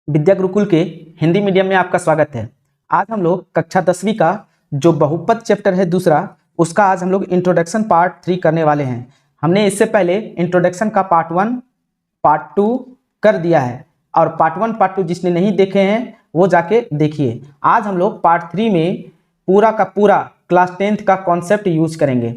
विद्या गुरुकुल के हिंदी मीडियम में आपका स्वागत है। आज हम लोग कक्षा 10वीं का जो बहुपद चैप्टर है दूसरा, उसका आज हम लोग इंट्रोडक्शन पार्ट 3 करने वाले हैं। हमने इससे पहले इंट्रोडक्शन का पार्ट 1 पार्ट 2 कर दिया है और पार्ट 1 पार्ट 2 जिसने नहीं देखे हैं वो जाके देखिए। आज हम लोग पार्ट 3 में पूरा का पूरा क्लास 10th का कॉन्सेप्ट यूज करेंगे।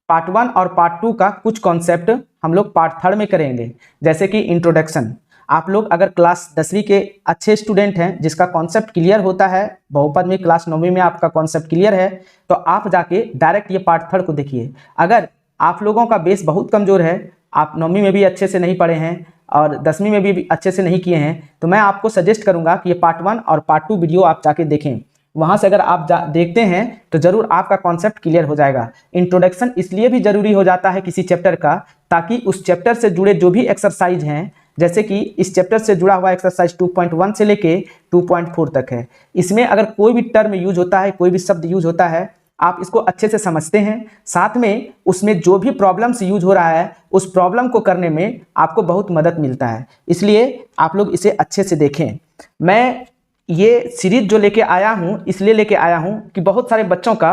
पार्ट 1 और पार्ट 2 का कुछ कॉन्सेप्ट हम लोग पार्ट 3 में करेंगे, जैसे कि इंट्रोडक्शन। आप लोग अगर क्लास 10वीं के अच्छे स्टूडेंट हैं जिसका कॉन्सेप्ट क्लियर होता है, बहुपद में क्लास 9वीं में आपका कॉन्सेप्ट क्लियर है, तो आप जाके डायरेक्ट ये पार्ट 3 को देखिए। अगर आप लोगों का बेस बहुत कमज़ोर है, आप 9वीं में भी अच्छे से नहीं पढ़े हैं और 10वीं में भी अच्छे से नहीं किए हैं, तो मैं आपको सजेस्ट करूंगा कि ये पार्ट 1 और पार्ट 2 वीडियो आप जाके देखें। वहां से अगर आप देखते हैं तो जरूर आपका कॉन्सेप्ट क्लियर हो जाएगा। इंट्रोडक्शन इसलिए भी जरूरी हो जाता है किसी चैप्टर का, ताकि उस चैप्टर से जुड़े जो भी एक्सरसाइज हैं, जैसे कि इस चैप्टर से जुड़ा हुआ एक्सरसाइज 2.1 से लेके 2.4 तक है, इसमें अगर कोई भी टर्म यूज होता है, कोई भी शब्द यूज होता है, आप इसको अच्छे से समझते हैं। साथ में उसमें जो भी प्रॉब्लम्स यूज हो रहा है उस प्रॉब्लम को करने में आपको बहुत मदद मिलता है, इसलिए आप लोग इसे अच्छे से देखें। मैं ये सीरीज जो लेके आया हूँ इसलिए लेके आया हूँ कि बहुत सारे बच्चों का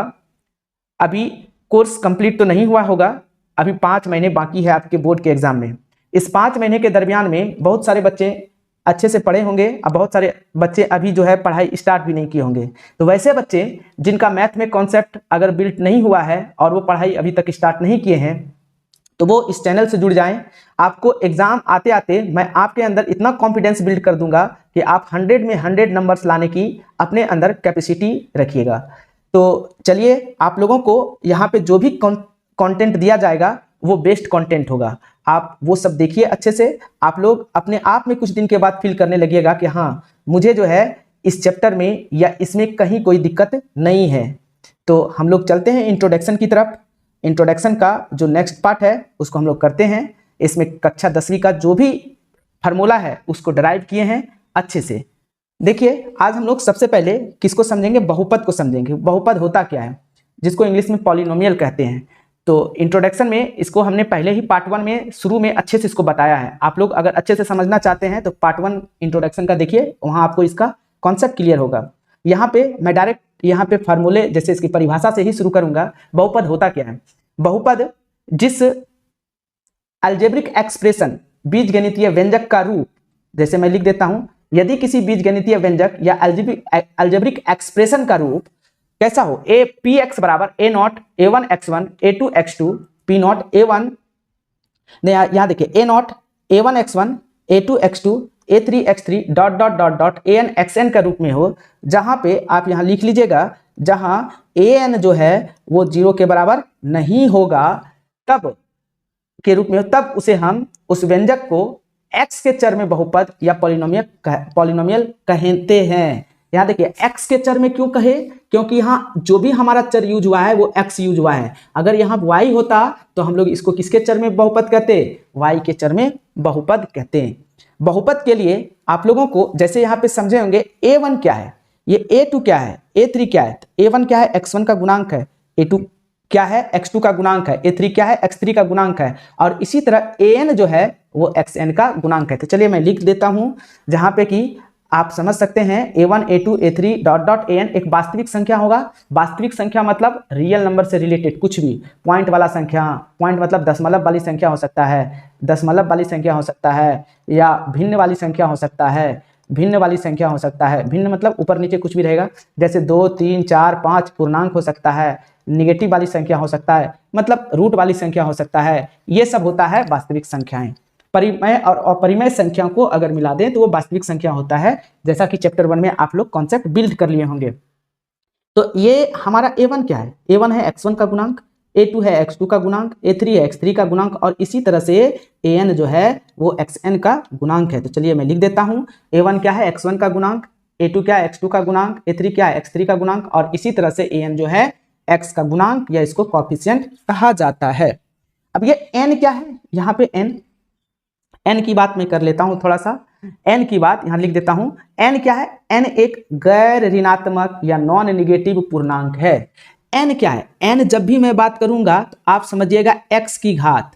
अभी कोर्स कंप्लीट तो नहीं हुआ होगा, अभी 5 महीने बाकी है आपके बोर्ड के एग्जाम में। इस 5 महीने के दरमियान में बहुत सारे बच्चे अच्छे से पढ़े होंगे और बहुत सारे बच्चे अभी जो है पढ़ाई स्टार्ट भी नहीं किए होंगे। तो वैसे बच्चे जिनका मैथ में कॉन्सेप्ट अगर बिल्ट नहीं हुआ है और वो पढ़ाई अभी तक स्टार्ट नहीं किए हैं, तो वो इस चैनल से जुड़ जाएं। आपको एग्जाम आते आते मैं आपके अंदर इतना कॉन्फिडेंस बिल्ड कर दूंगा कि आप 100 में 100 नंबर्स लाने की अपने अंदर कैपेसिटी रखिएगा। तो चलिए, आप लोगों को यहाँ पे जो भी कंटेंट दिया जाएगा वो बेस्ट कंटेंट होगा, आप वो सब देखिए अच्छे से। आप लोग अपने आप में कुछ दिन के बाद फील करने लगिएगा कि हाँ, मुझे जो है इस चैप्टर में या इसमें कहीं कोई दिक्कत नहीं है। तो हम लोग चलते हैं इंट्रोडक्शन की तरफ। इंट्रोडक्शन का जो नेक्स्ट पार्ट है उसको हम लोग करते हैं। इसमें कक्षा 10वीं का जो भी फार्मूला है उसको डराइव किए हैं अच्छे से। देखिए, आज हम लोग सबसे पहले किसको समझेंगे? बहुपद को समझेंगे। बहुपद होता क्या है, जिसको इंग्लिश में पॉलिनोमियल कहते हैं। तो इंट्रोडक्शन में इसको हमने पहले ही पार्ट 1 में शुरू में अच्छे से इसको बताया है। आप लोग अगर अच्छे से समझना चाहते हैं तो पार्ट 1 इंट्रोडक्शन का देखिए, वहां आपको इसका कॉन्सेप्ट क्लियर होगा। यहाँ पे मैं डायरेक्ट यहाँ पे फार्मूले जैसे इसकी परिभाषा से ही शुरू करूंगा। बहुपद होता क्या है? बहुपद जिस अलजेब्रिक एक्सप्रेशन, बीजगणितीय व्यंजक का रूप, जैसे मैं लिख देता हूं, यदि किसी बीजगणितीय व्यंजक या अलजेब्रिक एक्सप्रेशन का रूप कैसा हो, ए पी एक्स बराबर A not A one X one A two X two P not A one, यहां देखिए A not A one X one A two X two A three X three dot dot dot dot A N X N का रूप में हो, जहां पे आप यहां लिख लीजिएगा जहां ए एन जो है वो 0 के बराबर नहीं होगा, तब के रूप में हो, तब उसे हम उस व्यंजक को x के चर में बहुपद या पॉलिनोमियल कहते हैं। यहाँ देखिए, x के चर में क्यों कहे? क्योंकि यहाँ जो भी हमारा चर यूज हुआ है वो x यूज हुआ है। अगर यहाँ y होता तो हम लोग इसको किसके चर में बहुपद कहते? y के चर में बहुपद कहते हैं। बहुपद के लिए आप लोगों को जैसे यहाँ पे समझे होंगे, a1 क्या है, ये a2 क्या है, a3 क्या है। a1 क्या है? x1 का गुणांक है। a2 क्या है? x2 का गुणांक है। a3 क्या है? x3 का गुणांक है। और इसी तरह an जो है वो xn का गुणांक है। तो चलिए मैं लिख देता हूं जहां पे कि आप समझ सकते हैं, a1 a2 a3 dot dot an एक वास्तविक संख्या होगा। वास्तविक संख्या मतलब रियल नंबर से रिलेटेड कुछ भी, पॉइंट वाला संख्या, पॉइंट मतलब दशमलव वाली संख्या हो सकता है, दशमलव वाली संख्या हो सकता है, या भिन्न वाली संख्या हो सकता है, भिन्न वाली संख्या हो सकता है। भिन्न मतलब ऊपर नीचे कुछ भी रहेगा, जैसे 2 3 4 5 पूर्णांक हो सकता है, निगेटिव वाली संख्या हो सकता है, मतलब रूट वाली संख्या हो सकता है। ये सब होता है वास्तविक संख्याएं। परिमेय और अपरिमेय संख्या को अगर मिला दें तो वो वास्तविक संख्या होता है, जैसा कि चैप्टर 1 में आप लोग कॉन्सेप्ट बिल्ड कर लिए होंगे। तो ये हमारा a1 क्या है? a1 है x1 का गुणांक, a2 है x2 का गुणांक, a3 है x3 का गुणांक, और इसी तरह से an जो है वो xn का गुणांक है। तो चलिए मैं लिख देता हूं, a1 क्या है? x1 का गुणांक, a2 क्या है? x2 का गुणांक, a3 क्या है? x3 का गुणांक, और इसी तरह से an जो है x का गुणांक, या इसको कोएफिशिएंट कहा जाता है। अब ये n क्या है? यहाँ पे n की बात मैं कर लेता हूं थोड़ा सा। n की बात यहां लिख देता हूं। n क्या है? n एक गैर ऋणात्मक या नॉन निगेटिव पूर्णांक है। n क्या है? n जब भी मैं बात करूंगा तो आप समझिएगा x की घात,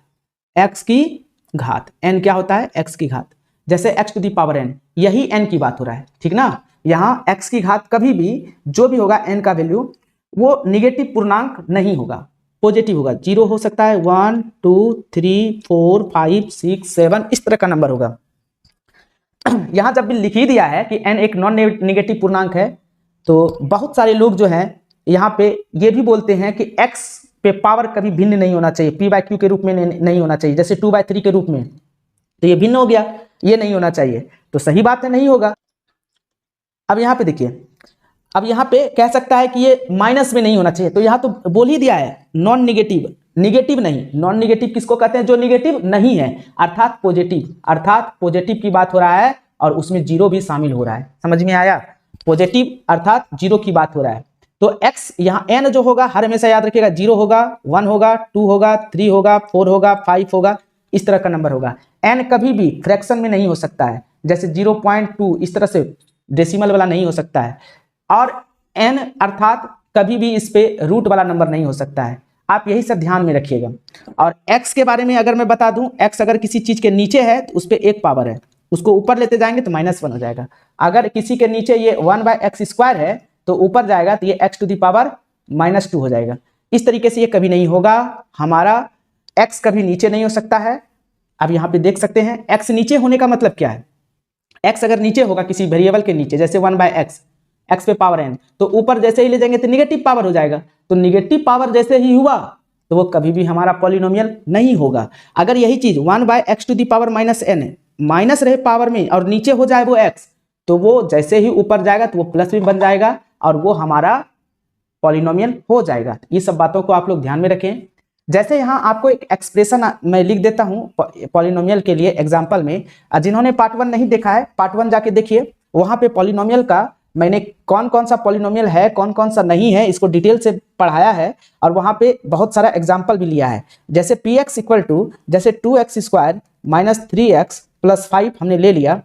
x की घात। n क्या होता है? x की घात। जैसे x to the power n, यही n की बात हो रहा है, ठीक ना। यहाँ x की घात कभी भी जो भी होगा n का वैल्यू वो निगेटिव पूर्णांक नहीं होगा, पॉजिटिव होगा। 0 हो सकता है, 1 2 3 4 5 6 7 इस तरह का नंबर होगा। यहाँ जब भी लिख ही दिया है कि n एक नॉन निगेटिव पूर्णांक है, तो बहुत सारे लोग जो हैं यहाँ पे ये भी बोलते हैं कि x पे पावर कभी भिन्न नहीं होना चाहिए, p बाय क्यू के रूप में नहीं होना चाहिए, जैसे 2/3 के रूप में, तो ये भिन्न हो गया, ये नहीं होना चाहिए। तो सही बात है, नहीं होगा। अब यहाँ पे देखिए, अब यहाँ पे कह सकता है कि ये माइनस में नहीं होना चाहिए, तो यहाँ तो बोल ही दिया है नॉन निगेटिव, निगेटिव नहीं। नॉन निगेटिव किसको कहते हैं? जो निगेटिव नहीं है, अर्थात पॉजिटिव, अर्थात पॉजिटिव की बात हो रहा है और उसमें जीरो भी शामिल हो रहा है। समझ में आया? पॉजिटिव अर्थात जीरो की बात हो रहा है। तो x यहाँ n जो होगा हर हमेशा याद रखिएगा, 0 होगा, 1 होगा, 2 होगा, 3 होगा, 4 होगा, 5 होगा, इस तरह का नंबर होगा। n कभी भी फ्रैक्शन में नहीं हो सकता है, जैसे 0.2 इस तरह से डेसिमल वाला नहीं हो सकता है। और n अर्थात कभी भी इस पे रूट वाला नंबर नहीं हो सकता है। आप यही सब ध्यान में रखिएगा। और x के बारे में अगर मैं बता दूं, x अगर किसी चीज के नीचे है तो उस पर एक पावर है, उसको ऊपर लेते जाएंगे तो -1 हो जाएगा। अगर किसी के नीचे ये 1/x² है तो ऊपर जाएगा तो ये x टू दी पावर -2 हो जाएगा। इस तरीके से ये कभी नहीं होगा, हमारा x कभी नीचे नहीं हो सकता है। अब यहाँ पे देख सकते हैं x नीचे होने का मतलब क्या है। x अगर नीचे होगा किसी वेरिएबल के नीचे, जैसे 1/x, x पे पावर n, तो ऊपर जैसे ही ले जाएंगे तो निगेटिव पावर हो जाएगा। तो निगेटिव पावर जैसे ही हुआ तो वो कभी भी हमारा पॉलिनोमियल नहीं होगा। अगर यही चीज 1/x to the power -n minus रहे पावर में और नीचे हो जाए वो x, तो वो जैसे ही ऊपर जाएगा तो वो प्लस भी बन जाएगा और वो हमारा पॉलिनोमियल हो जाएगा। ये सब बातों को आप लोग ध्यान में रखें। जैसे यहाँ आपको एक एक्सप्रेशन मैं लिख देता हूँ पॉलिनोमियल के लिए एग्जांपल में। जिन्होंने पार्ट 1 नहीं देखा है, पार्ट 1 जाके देखिए, वहां पे पॉलिनोमियल का मैंने कौन कौन सा पॉलिनोमियल है, कौन कौन सा नहीं है, इसको डिटेल से पढ़ाया है और वहां पे बहुत सारा एग्जाम्पल भी लिया है। जैसे px इक्वल टू जैसे 2x² - 3x + 5 हमने ले लिया,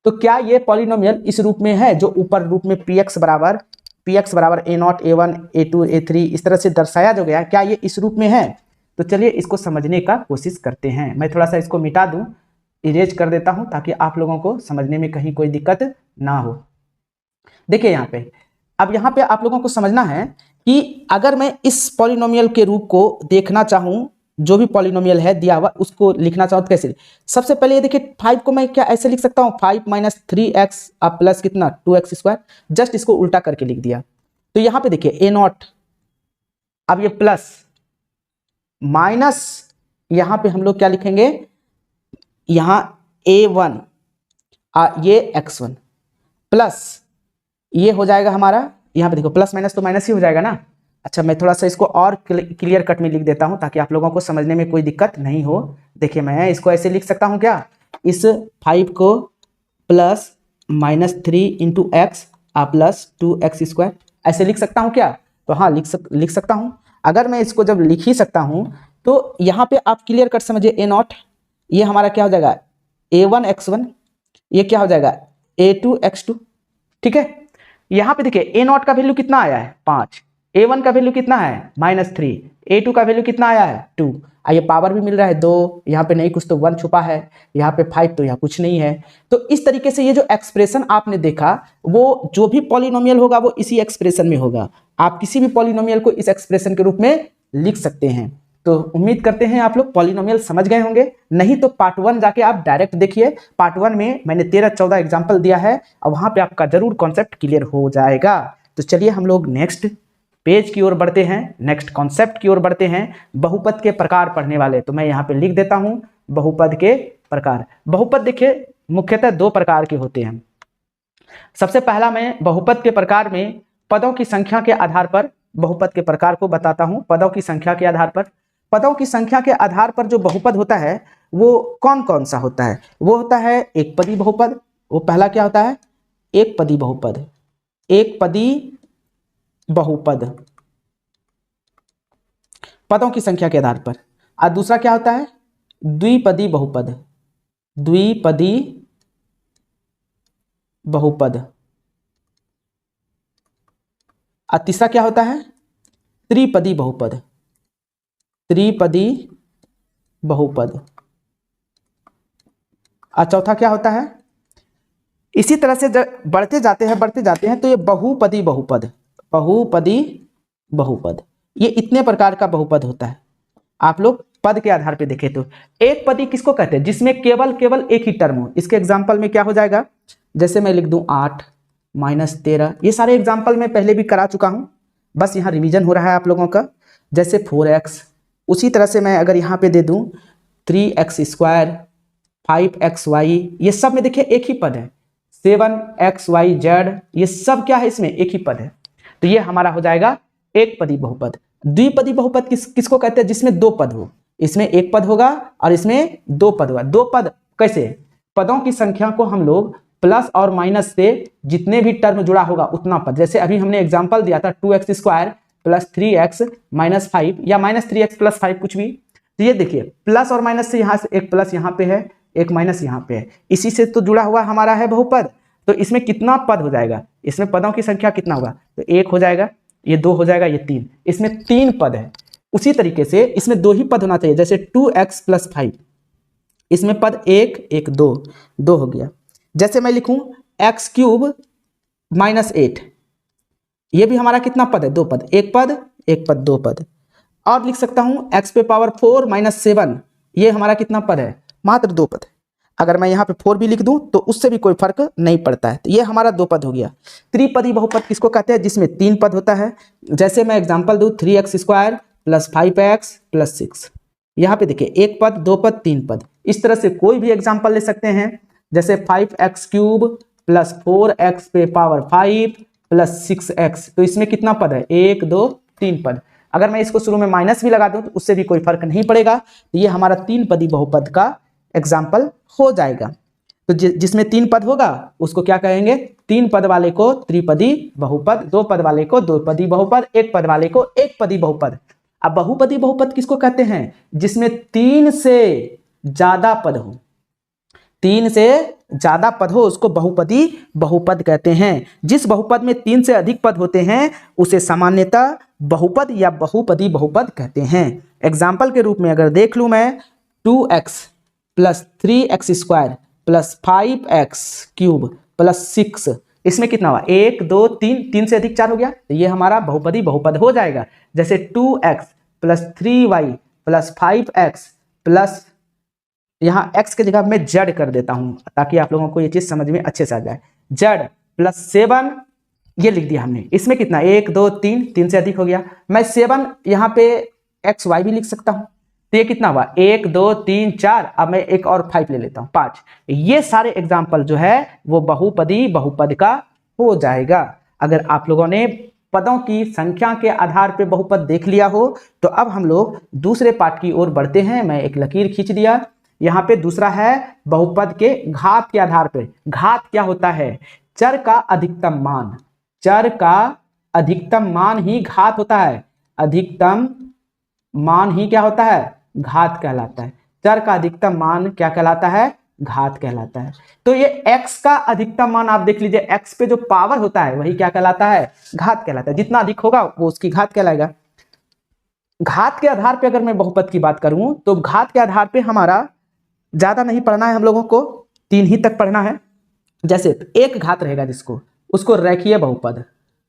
तो क्या ये पॉलिनोमियल इस रूप में है जो ऊपर रूप में px बराबर a0 a1 a2 a3 इस तरह से दर्शाया जो गया, क्या ये इस रूप में है? तो चलिए इसको समझने का कोशिश करते हैं। मैं थोड़ा सा इसको मिटा दूं, इरेज कर देता हूं ताकि आप लोगों को समझने में कहीं कोई दिक्कत ना हो। देखिए यहाँ पे, अब यहाँ पे आप लोगों को समझना है कि अगर मैं इस पॉलिनोमियल के रूप को देखना चाहूं, जो भी पॉलिनोमियल है दिया हुआ उसको लिखना चाहूं तो कैसे? सबसे पहले ये देखिए 5 को मैं क्या ऐसे लिख सकता हूं, 5 - 3x प्लस कितना 2x², जस्ट इसको उल्टा करके लिख दिया। तो यहाँ पे देखिए a0, अब ये प्लस माइनस, यहाँ पे हम लोग क्या लिखेंगे, यहाँ a1 ये x1 प्लस ये हो जाएगा हमारा, यहाँ पे देखो प्लस माइनस तो माइनस ही हो जाएगा ना। अच्छा मैं थोड़ा सा इसको और क्लियर कट में लिख देता हूँ ताकि आप लोगों को समझने में कोई दिक्कत नहीं हो। देखिए मैं इसको ऐसे लिख सकता हूँ क्या, इस 5 को plus -3 into X plus 2x², ऐसे लिख सकता हूँ क्या? तो हाँ लिख सकता हूँ। अगर मैं इसको जब लिख ही सकता हूँ तो यहाँ पे आप क्लियर कट समझिए, a0 ये हमारा क्या हो जाएगा a1 x1, ये क्या हो जाएगा a2 x2, ठीक है। यहाँ पे देखिए a0 का वैल्यू कितना आया है 5, a1 का वैल्यू कितना है -3, a2 का वैल्यू कितना आया है 2, ये पावर भी मिल रहा है 2, यहाँ पे नहीं कुछ तो 1 छुपा है, यहाँ पे 5 तो यहाँ कुछ नहीं है। तो इस तरीके से ये जो एक्सप्रेशन आपने देखा वो जो भी पॉलिनोमियल होगा वो इसी एक्सप्रेशन में होगा। आप किसी भी पॉलिनोमियल को इस एक्सप्रेशन के रूप में लिख सकते हैं। तो उम्मीद करते हैं आप लोग पॉलिनोमियल समझ गए होंगे, नहीं तो पार्ट 1 जाके आप डायरेक्ट देखिए। पार्ट 1 में मैंने 13-14 एग्जाम्पल दिया है और वहां पे आपका जरूर कॉन्सेप्ट क्लियर हो जाएगा। तो चलिए हम लोग नेक्स्ट पेज की ओर बढ़ते हैं, नेक्स्ट कॉन्सेप्ट की ओर बढ़ते हैं, बहुपद के प्रकार पढ़ने वाले। तो मैं यहाँ पे लिख देता हूं बहुपद के प्रकार। बहुपद देखिए मुख्यतः 2 प्रकार के होते हैं। सबसे पहला मैं बहुपद के प्रकार में पदों की संख्या के आधार पर बहुपद के प्रकार को बताता हूं। पदों की संख्या के आधार पर, पदों की संख्या के आधार पर जो बहुपद होता है वो कौन कौन सा होता है? वो होता है एक पदी बहुपद। वो पहला क्या होता है, एक पदी बहुपद, एक पदी बहुपद पदों की संख्या के आधार पर। और दूसरा क्या होता है द्विपदी बहुपद, द्विपदी बहुपद। और तीसरा क्या होता है त्रिपदी बहुपद, त्रिपदी बहुपद। और चौथा क्या होता है। इसी तरह से जब बढ़ते जाते हैं तो ये बहुपदी बहुपद ये इतने प्रकार का बहुपद होता है। आप लोग पद के आधार पे देखें तो एक पदी किसको कहते हैं, जिसमें केवल एक ही टर्म हो। इसके एग्जाम्पल में क्या हो जाएगा, जैसे मैं लिख दूं 8 - 13, ये सारे एग्जाम्पल मैं पहले भी करा चुका हूं, बस यहाँ रिवीजन हो रहा है आप लोगों का। जैसे 4x, उसी तरह से मैं अगर यहाँ पे दे दूं 3x², 5xy, ये सब में देखिए एक ही पद है। 7xyz, ये सब क्या है, इसमें एक ही पद है। तो ये हमारा हो जाएगा एक पदी बहुपद। द्विपदी बहुपद किसको कहते हैं, जिसमें दो पद हो। इसमें एक पद होगा और इसमें दो पद होगा। दो पद कैसे, पदों की संख्या को हम लोग प्लस और माइनस से जितने भी टर्म जुड़ा होगा उतना पद, जैसे अभी हमने एग्जांपल दिया था 2x² + 3x - 5 या -3x + 5 कुछ भी। तो ये देखिए प्लस और माइनस से यहाँ से एक प्लस यहाँ पे है, एक माइनस यहाँ पे है, इसी से तो जुड़ा हुआ हमारा है बहुपद। तो इसमें कितना पद हो जाएगा, इसमें पदों की संख्या कितना होगा, तो एक हो जाएगा, ये दो हो जाएगा, ये तीन, इसमें तीन पद है। उसी तरीके से इसमें दो ही पद होना चाहिए, जैसे 2x + 5, इसमें पद एक दो हो गया। जैसे मैं लिखूं x³ - 8, ये भी हमारा कितना पद है, दो पद, एक पद दो पद। और लिख सकता हूं x⁴ - 7, ये हमारा कितना पद है, मात्र दो पद है। अगर मैं यहाँ पे 4 भी लिख दूं तो उससे भी कोई फर्क नहीं पड़ता है। तो ये हमारा दो पद हो गया। त्रिपदी बहुपद किसको कहते हैं, जिसमें तीन पद होता है। जैसे मैं एग्जांपल दूं 3x² + 5x + 6, यहाँ पे देखिए एक पद, दो पद, तीन पद। इस तरह से कोई भी एग्जांपल ले सकते हैं, जैसे 5x³ + 4x⁵ + 6x, तो इसमें कितना पद है, एक दो तीन पद। अगर मैं इसको शुरू में माइनस भी लगा दूं तो उससे भी कोई फर्क नहीं पड़ेगा। तो ये हमारा तीन पदी बहुपद का एग्जाम्पल हो जाएगा। तो जिसमें तीन पद होगा उसको क्या कहेंगे, तीन पद वाले को त्रिपदी बहुपद, दो पद वाले को दो पदी बहुपद, एक पद वाले को एक पदी बहुपद। अब बहुपदी बहुपद किसको कहते हैं, जिसमें तीन से ज्यादा पद हो, तीन से ज्यादा पद हो उसको बहुपदी बहुपद कहते हैं। जिस बहुपद में तीन से अधिक पद होते हैं उसे सामान्यतः बहुपद या बहुपदी बहुपद कहते हैं। एग्जाम्पल के रूप में अगर देख लूं मैं 2x + 3x² + 5x³ + 6, इसमें कितना हुआ, एक दो तीन, तीन से अधिक चार हो गया, तो ये हमारा बहुपदी बहुपद हो जाएगा। जैसे 2x + 3y + 5x प्लस, यहाँ x की जगह मैं z कर देता हूं ताकि आप लोगों को ये चीज समझ में अच्छे से आ जाए। z + 7, ये लिख दिया हमने। इसमें कितना, एक दो तीन, तीन से अधिक हो गया। मैं 7 यहाँ पे xy भी लिख सकता हूँ, तो ये कितना हुआ, एक दो तीन चार। अब मैं एक और 5 ले लेता हूँ, 5। ये सारे एग्जाम्पल जो है वो बहुपदी बहुपद का हो जाएगा। अगर आप लोगों ने पदों की संख्या के आधार पे बहुपद देख लिया हो तो अब हम लोग दूसरे पार्ट की ओर बढ़ते हैं। मैं एक लकीर खींच दिया, यहाँ पे दूसरा है बहुपद के घात के आधार पे। घात क्या होता है, चर का अधिकतम मान, चर का अधिकतम मान ही घात होता है। अधिकतम मान ही क्या होता है, घात कहलाता है। चर का अधिकतम मान क्या कहलाता है, घात कहलाता है। तो ये x का अधिकतम मान आप देख लीजिए, x पे जो पावर होता है वही क्या कहलाता है, घात कहलाता है। जितना अधिक होगा वो उसकी घात कहलाएगा। घात के आधार पे अगर मैं बहुपद की बात करूं तो घात के आधार पे हमारा ज्यादा नहीं पढ़ना है, हम लोगों को तीन ही तक पढ़ना है। जैसे एक घात रहेगा जिसको, उसको रेखीय बहुपद,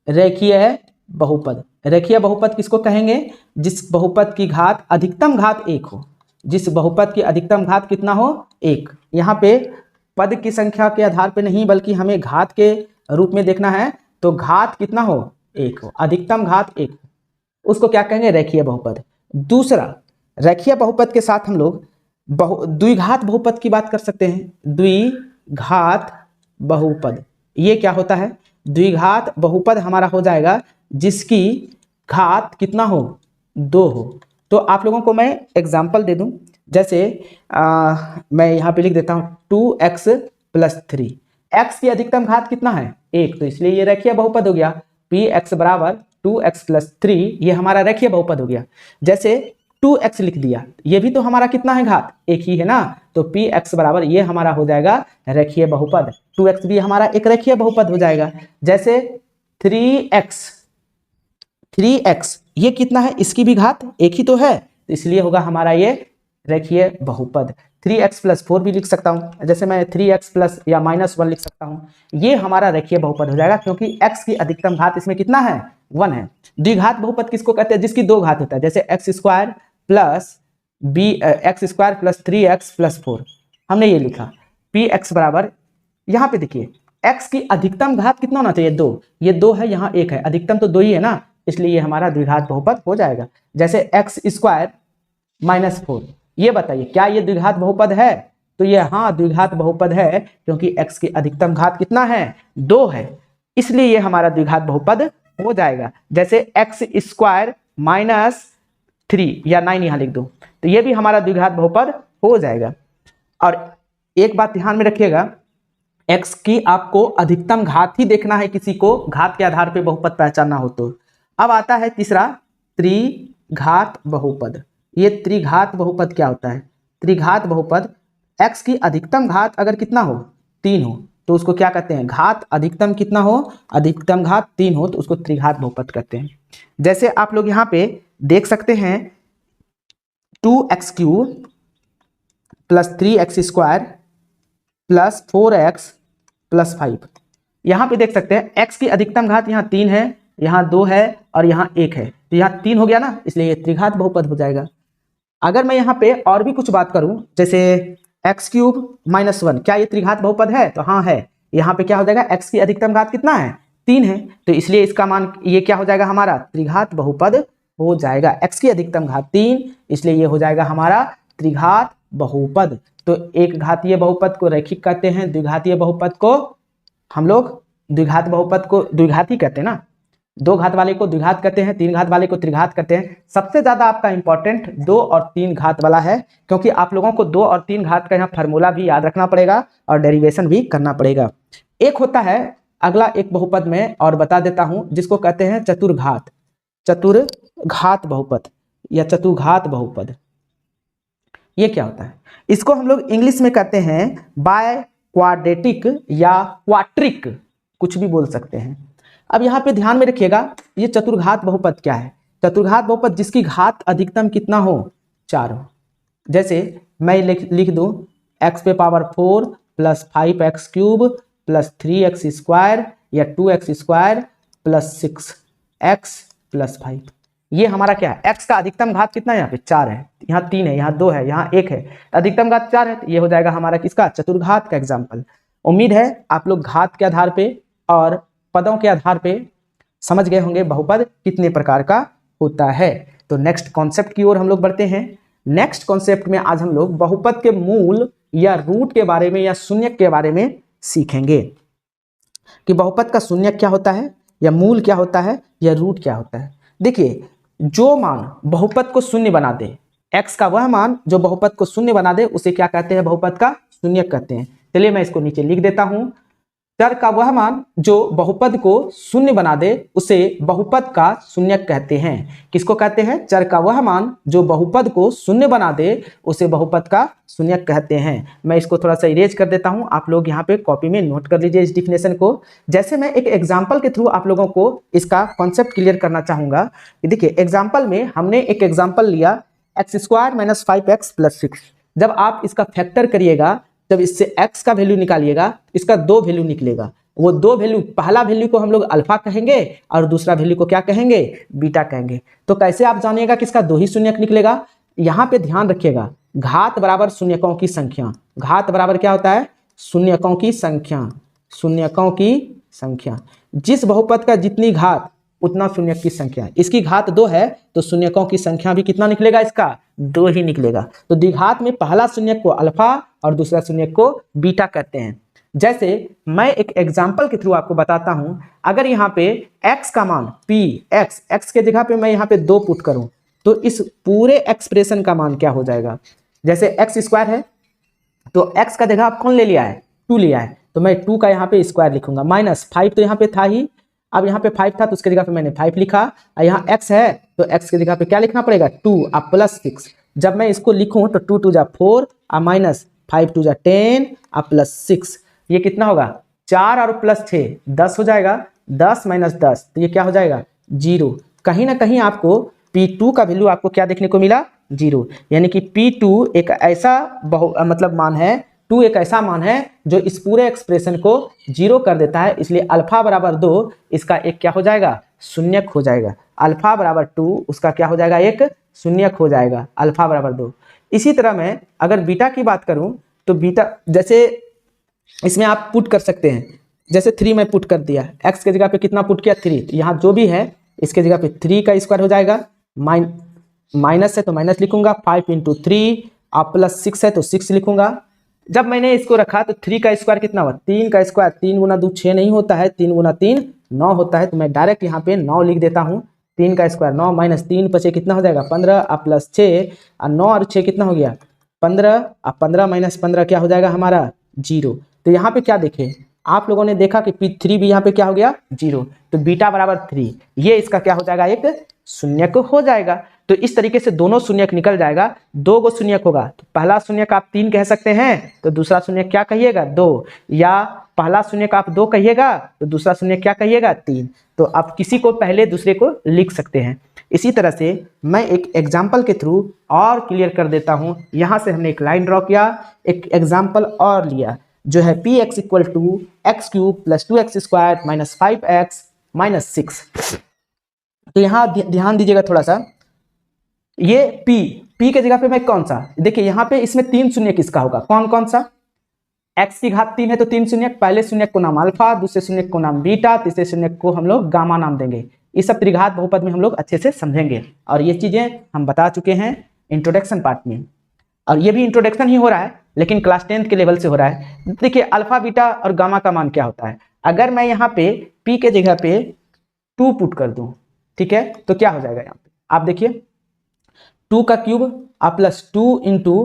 रेखीय बहुपद। रेखीय बहुपद किसको कहेंगे, जिस बहुपद की घात अधिकतम घात एक हो, जिस बहुपद की अधिकतम घात कितना हो, एक। यहाँ पे पद की संख्या के आधार पे नहीं बल्कि हमें घात के रूप में देखना है, तो घात कितना हो, एक हो, अधिकतम घात एक, उसको क्या कहेंगे, रेखीय बहुपद। दूसरा, रेखीय बहुपद के साथ हम लोग द्विघात बहुपद की बात कर सकते हैं। द्विघात बहुपद ये क्या होता है, द्विघात बहुपद हमारा हो जाएगा जिसकी घात कितना हो, दो हो। तो आप लोगों को मैं एग्जांपल दे दूं, जैसे मैं यहाँ पे लिख देता हूँ 2x + 3। x की अधिकतम घात कितना है, एक, तो इसलिए ये रेखीय बहुपद हो गया। px = 2x + 3, ये हमारा रेखीय बहुपद हो गया। जैसे 2x लिख दिया, ये भी तो हमारा कितना है, घात एक ही है ना, तो px = ये हमारा हो जाएगा रेखीय बहुपद। 2x भी हमारा एक रेखीय बहुपद हो जाएगा। जैसे 3x ये कितना है, इसकी भी घात एक ही तो है, तो इसलिए होगा हमारा ये रेखीय बहुपद। 3x प्लस 4 भी लिख सकता हूँ, जैसे मैं 3x प्लस या -1 लिख सकता हूँ। ये हमारा रेखीय बहुपद हो जाएगा, क्योंकि x की अधिकतम घात इसमें कितना है, 1 है। द्विघात बहुपद किसको कहते हैं, जिसकी दो घात होता है, जैसे x square plus x square plus 3x plus 4, हमने ये लिखा। px बराबर, यहाँ पे देखिए x की अधिकतम घात कितना होना चाहिए, 2, ये 2 है, यहाँ 1 है, अधिकतम तो 2 ही है ना, इसलिए ये हमारा द्विघात बहुपद हो जाएगा। जैसे x स्क्वायर -4, ये बताइए क्या ये द्विघात बहुपद है, तो ये हाँ द्विघात बहुपद है, क्योंकि x की अधिकतम घात कितना है, 2 है, इसलिए ये हमारा द्विघात बहुपद हो जाएगा। जैसे x स्क्वायर -3 या 9 यहाँ लिख दो, तो ये भी हमारा द्विघात बहुपद हो जाएगा। और एक बात ध्यान में रखिएगा, x की आपको अधिकतम घात ही देखना है, किसी को घात के आधार पे बहुपद पहचानना हो तो। अब आता है तीसरा, त्रिघात बहुपद। ये त्रिघात बहुपद क्या होता है, त्रिघात बहुपद x की अधिकतम घात अगर कितना हो, 3 हो, तो उसको क्या कहते हैं, घात अधिकतम कितना हो, अधिकतम घात 3 हो, तो उसको त्रिघात बहुपद कहते हैं। जैसे आप लोग यहाँ पे देख सकते हैं 2x³ plus 3x square plus 4x plus 5, यहाँ पे देख सकते हैं x की अधिकतम घात यहाँ 3 है, यहाँ 2 है और यहाँ 1 है, तो यहाँ 3 हो गया ना, इसलिए ये त्रिघात बहुपद हो जाएगा। अगर मैं यहाँ पे और भी कुछ बात करूं, जैसे x³ -1, क्या ये त्रिघात बहुपद है, तो हाँ है। यहाँ पे क्या हो जाएगा, x की अधिकतम घात कितना है, 3 है, तो इसलिए इसका मान ये क्या हो जाएगा, हमारा त्रिघात बहुपद हो जाएगा। x की अधिकतम घात 3, इसलिए ये हो जाएगा हमारा त्रिघात बहुपद। तो एक घातीय बहुपद को रैखिक कहते हैं, द्विघातीय बहुपद को हम लोग द्विघात बहुपद को द्विघात ही कहते हैं ना, 2 घात वाले को द्विघात कहते हैं, 3 घात वाले को त्रिघात कहते हैं। सबसे ज्यादा आपका इंपॉर्टेंट 2 और 3 घात वाला है, क्योंकि आप लोगों को 2 और 3 घात का यहाँ फार्मूला भी याद रखना पड़ेगा और डेरिवेशन भी करना पड़ेगा। एक होता है अगला एक बहुपद में और बता देता हूं, जिसको कहते हैं चतुर्घात, चतुर्घात बहुपद या चतुर्घात बहुपद। ये क्या होता है, इसको हम लोग इंग्लिश में कहते हैं बाय क्वाड्रेटिक या क्वाट्रिक, कुछ भी बोल सकते हैं। अब यहाँ पे ध्यान में रखिएगा, ये चतुर्घात बहुपद क्या है, चतुर्घात बहुपद जिसकी घात अधिकतम कितना हो, 4 हो। जैसे मैं लिख दूं x पे power 4 plus 5x³ plus 3x square या 2x square plus 6x plus 5, ये हमारा क्या है, x का अधिकतम घात कितना है, यहाँ पे 4 है, यहाँ 3 है, यहाँ 2 है, यहाँ 1 है, अधिकतम घात 4 है, तो ये हो जाएगा हमारा किसका, चतुर्घात का एग्जाम्पल। उम्मीद है आप लोग घात के आधार पे और पदों के आधार पे समझ गए होंगे बहुपद कितने प्रकार का होता है। तो नेक्स्ट कॉन्सेप्ट की ओर हम लोग बढ़ते हैं। नेक्स्ट कॉन्सेप्ट में आज हम लोग बहुपद के मूल या रूट के बारे में या शून्यक के बारे में सीखेंगे कि बहुपद का शून्यक क्या होता है या मूल क्या होता है या रूट क्या होता है। देखिए, जो मान बहुपद को शून्य बना दे, x का वह मान जो बहुपद को शून्य बना दे, उसे क्या कहते हैं, बहुपद का शून्यक कहते हैं। चलिए मैं इसको नीचे लिख देता हूं, चर का वह मान जो बहुपद को शून्य बना दे उसे बहुपद का शून्यक कहते हैं। किसको कहते हैं, चर का वह मान जो बहुपद को शून्य बना दे उसे बहुपद का शून्यक कहते हैं। मैं इसको थोड़ा सा इरेज कर देता हूं, आप लोग यहाँ पे कॉपी में नोट कर लीजिए इस डिफिनेशन को। जैसे मैं एक एग्जाम्पल के थ्रू आप लोगों को इसका कॉन्सेप्ट क्लियर करना चाहूंगा। देखिए एग्जाम्पल में हमने एक एग्जाम्पल लिया x² - 5x + 6। जब आप इसका फैक्टर करिएगा, जब इससे x का वैल्यू निकालिएगा, इसका 2 वैल्यू निकलेगा। वो 2 वैल्यू, पहला वैल्यू को हम लोग अल्फा कहेंगे और दूसरा वैल्यू को क्या कहेंगे, बीटा कहेंगे। तो कैसे आप जानिएगा कि इसका 2 ही शून्यक निकलेगा, यहाँ पे ध्यान रखिएगा, घात बराबर शून्यकों की संख्या। घात बराबर क्या होता है, शून्यकों की संख्या, शून्यकों की संख्या। जिस बहुपद का जितनी घात उतना शून्यक की संख्या। इसकी घात 2 है तो शून्यकों की संख्या भी कितना निकलेगा, इसका 2 ही निकलेगा। तो द्विघात में पहला शून्यक को अल्फा और दूसरा शून्यक को बीटा कहते हैं। जैसे मैं एक एग्जाम्पल के थ्रू आपको बताता हूं, अगर यहाँ पे x का मान p, x के जगह पे मैं यहाँ पे 2 पुट करूं तो इस पूरे एक्सप्रेशन का मान क्या हो जाएगा। जैसे x² है तो x का जगह आप कौन ले लिया है, 2 लिया है, तो मैं 2 का यहाँ पे स्क्वायर लिखूंगा, -5 तो यहाँ पे था ही, अब यहाँ पे 5 था तो उसके जगह पे मैंने 5 लिखा, और यहाँ x है तो x के जगह पे क्या लिखना पड़ेगा, 2 और प्लस 6। जब मैं इसको लिखूं तो 2 × 4 और -5 × 10 और प्लस 6, ये कितना होगा, 4 और प्लस 6 10 हो जाएगा, 10 - 10 तो ये क्या हो जाएगा, 0। कहीं ना कहीं आपको P2 का वैल्यू आपको क्या देखने को मिला, जीरो, यानी कि P2 एक ऐसा मतलब मान है, 2 एक ऐसा मान है जो इस पूरे एक्सप्रेशन को जीरो कर देता है, इसलिए अल्फा बराबर 2 इसका एक क्या हो जाएगा, शून्यक हो जाएगा। अल्फा बराबर 2 उसका क्या हो जाएगा, एक शून्यक हो जाएगा, अल्फा बराबर 2। इसी तरह मैं अगर बीटा की बात करूं तो बीटा जैसे इसमें आप पुट कर सकते हैं, जैसे 3 में पुट कर दिया, x के जगह पे कितना पुट किया 3, तो यहाँ जो भी है इसके जगह पे 3 का स्क्वायर हो जाएगा, माइनस है तो माइनस लिखूंगा, 5 इंटू 3 आप प्लस 6 है तो 6 लिखूंगा। जब मैंने इसको रखा तो 3 का स्क्वायर कितना हुआ, 3 का स्क्वायर, 3 गुना 2 6 नहीं होता है, 3 गुना 3 9 होता है, तो मैं डायरेक्ट यहाँ पे 9 लिख देता हूँ। 3 का स्क्वायर 9 माइनस 3 बचे कितना हो जाएगा 15 और प्लस 6 और 9 और 6 कितना हो गया 15 और 15 माइनस 15 क्या हो जाएगा हमारा 0। तो यहाँ पे क्या देखें आप लोगों ने देखा कि P3 भी यहाँ पे क्या हो गया 0, तो बीटा बराबर 3 ये इसका क्या हो जाएगा एक शून्यक हो जाएगा। तो इस तरीके से दोनों शून्यक निकल जाएगा, 2 गो शून्यक होगा, तो पहला शून्यक आप 3 कह सकते हैं तो दूसरा शून्यक क्या कहिएगा 2, या पहला शून्यक आप 2 कहिएगा तो दूसरा शून्यक क्या कहिएगा 3। तो आप किसी को पहले दूसरे को लिख सकते हैं। इसी तरह से मैं एक एग्जाम्पल के थ्रू और क्लियर कर देता हूं। यहां से हमने एक लाइन ड्रॉ किया, एक एग्जाम्पल और लिया जो है px equal to x cube plus 2x square minus 5x minus 6। तो यहाँ ध्यान दीजिएगा थोड़ा सा, ये p के जगह पे मैं कौन सा, देखिए यहाँ पे इसमें 3 शून्य किसका होगा, कौन कौन सा, x की घात 3 है तो 3 शून्य, पहले शून्य को नाम अल्फा, दूसरे शून्य को नाम बीटा, तीसरे शून्य को हम लोग गामा नाम देंगे। इस सब त्रिघात बहुपद में हम लोग अच्छे से समझेंगे और ये चीजें हम बता चुके हैं इंट्रोडक्शन पार्ट में, और ये भी इंट्रोडक्शन ही हो रहा है लेकिन क्लास 10th के लेवल से हो रहा है। देखिए अल्फा बीटा और गामा का मान क्या होता है, अगर मैं यहाँ पे p के जगह पे 2 पुट कर दूं, ठीक है, तो क्या हो जाएगा यहाँ पे आप देखिए 2 का क्यूब आप प्लस 2 इंटू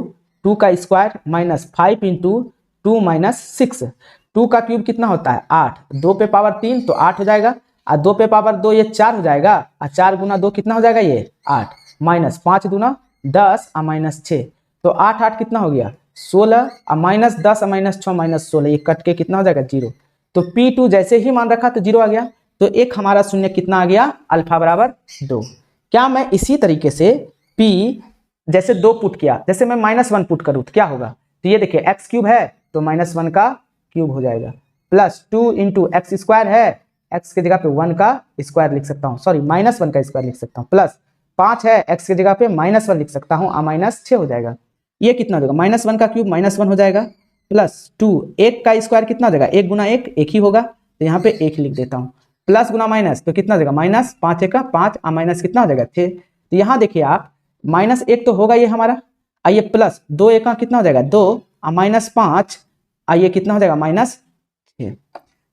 2 का स्क्वायर माइनस 5 इंटू 2 माइनस 6। 2 का क्यूब कितना होता है 8, 2 पे पावर 3 तो 8 हो जाएगा, और 2 पे पावर 2 ये 4 हो जाएगा, और 4 गुना 2 कितना हो जाएगा ये 8, माइनस 5 दूना 10 और माइनस 6, तो 8 8 कितना हो गया 16, और माइनस 10 और माइनस 6 माइनस 16, ये कट के कितना हो जाएगा 0। तो P2 जैसे ही मान रखा तो 0 आ गया, तो एक हमारा शून्य कितना आ गया अल्फा बराबर 2। क्या मैं इसी तरीके से P जैसे 2 पुट किया, जैसे मैं -1 पुट करूँ तो क्या होगा, तो ये देखिए एक्स क्यूब है तो -1 का क्यूब हो जाएगा, प्लस 2 इंटू एक्स स्क्वायर है, एक्स की जगह पे 1 का स्क्वायर लिख सकता हूँ, सॉरी -1 का स्क्वायर लिख सकता हूँ, प्लस 5 है एक्स की जगह पे -1 लिख सकता हूँ और माइनस 6 हो जाएगा, ये कितना हो जाएगा -1 का क्यूब -1 हो जाएगा, प्लस 2 1 का स्क्वायर कितना हो जाएगा 1 गुना 1 1 ही होगा, तो यहाँ पे 1 लिख देता हूँ, प्लस गुना माइनस तो कितना हो जाएगा माइनस 5 1 का 5 और माइनस कितना हो जाएगा 6। तो यहाँ देखिए आप -1 तो होगा ये हमारा, आइए प्लस 2 1 का कितना हो जाएगा 2 और -5, आइए कितना हो जाएगा -6।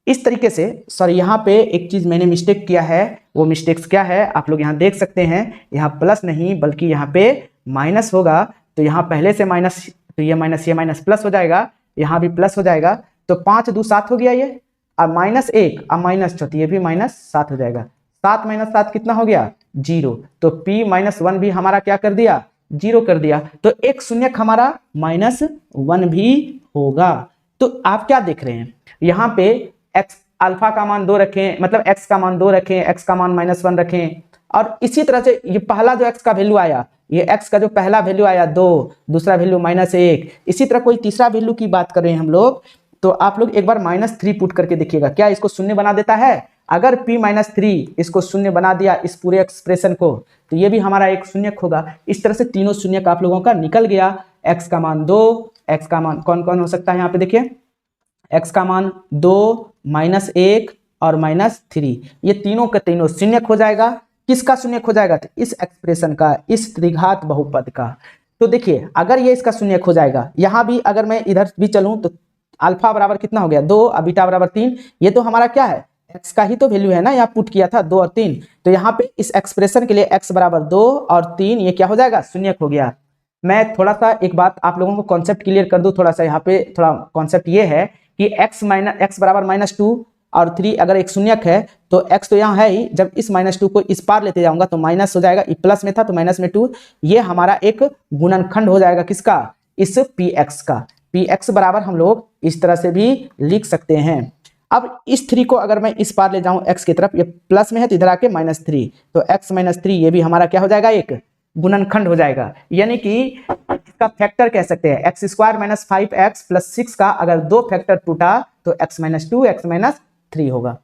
इस तरीके से सर यहाँ पे एक चीज मैंने मिस्टेक किया है, वो मिस्टेक्स क्या है आप लोग यहाँ देख सकते हैं, यहाँ प्लस नहीं बल्कि यहाँ पे माइनस होगा, तो यहाँ पहले से माइनस, तो ये माइनस प्लस हो जाएगा, यहाँ भी प्लस हो जाएगा, तो 5 2 7 हो गया ये, और -1 और -6 ये भी -7 हो जाएगा, 7 - 7 कितना हो गया 0, तो P-1 भी हमारा क्या कर दिया 0 कर दिया, तो एक शून्यक हमारा -1 भी होगा। तो आप क्या देख रहे हैं यहाँ पे x अल्फा का मान 2 रखें, मतलब x का मान 2 रखें, x का मान -1 रखें, और इसी तरह से ये पहला जो x का वैल्यू आया, ये x का जो पहला वैल्यू आया 2, दूसरा वैल्यू -1, इसी तरह कोई तीसरा वैल्यू की बात कर रहे हैं हम लोग, तो आप लोग एक बार -3 पुट करके देखिएगा क्या इसको शून्य बना देता है। अगर P-3 इसको शून्य बना दिया इस पूरे एक्सप्रेशन को, तो ये भी हमारा एक शून्यक होगा। इस तरह से तीनों शून्यक आप लोगों का निकल गया। x का मान 2, x का मान कौन कौन हो सकता है यहाँ पे देखिए, x का मान 2 -1 और -3, ये तीनों का तीनों शून्यक हो जाएगा। किसका शून्यक हो जाएगा, तो इस एक्सप्रेशन का, इस त्रिघात बहुपद का। तो देखिए अगर ये इसका शून्यक हो जाएगा, यहाँ भी अगर मैं इधर भी चलूं तो अल्फा बराबर कितना हो गया 2 और बीटा बराबर 3, ये तो हमारा क्या है x का ही तो वैल्यू है ना, यहाँ पुट किया था 2 और 3, तो यहाँ पे इस एक्सप्रेशन के लिए x बराबर 2 और 3 ये क्या हो जाएगा शून्यक हो गया। मैं थोड़ा सा एक बात आप लोगों को कॉन्सेप्ट क्लियर कर दूं, थोड़ा सा यहाँ पे थोड़ा कॉन्सेप्ट ये है कि x बराबर -2 और 3 अगर एक शून्यक है तो x तो यहाँ है ही, जब इस -2 को इस पार लेते जाऊंगा तो माइनस हो जाएगा, प्लस में था तो माइनस में 2, ये हमारा एक गुणनखंड हो जाएगा किसका, इस px का। px बराबर हम लोग इस तरह से भी लिख सकते हैं। अब इस 3 को अगर मैं इस पार ले जाऊं x की तरफ, ये प्लस में है तो इधर आके -3, तो x -3 ये भी हमारा क्या हो जाएगा एक गुणनखंड हो जाएगा, यानी कि इसका फैक्टर कह सकते हैं। X square minus 5x plus 6 का अगर 2 फैक्टर टूटा तो x माइनस 2 x माइनस 3 होगा।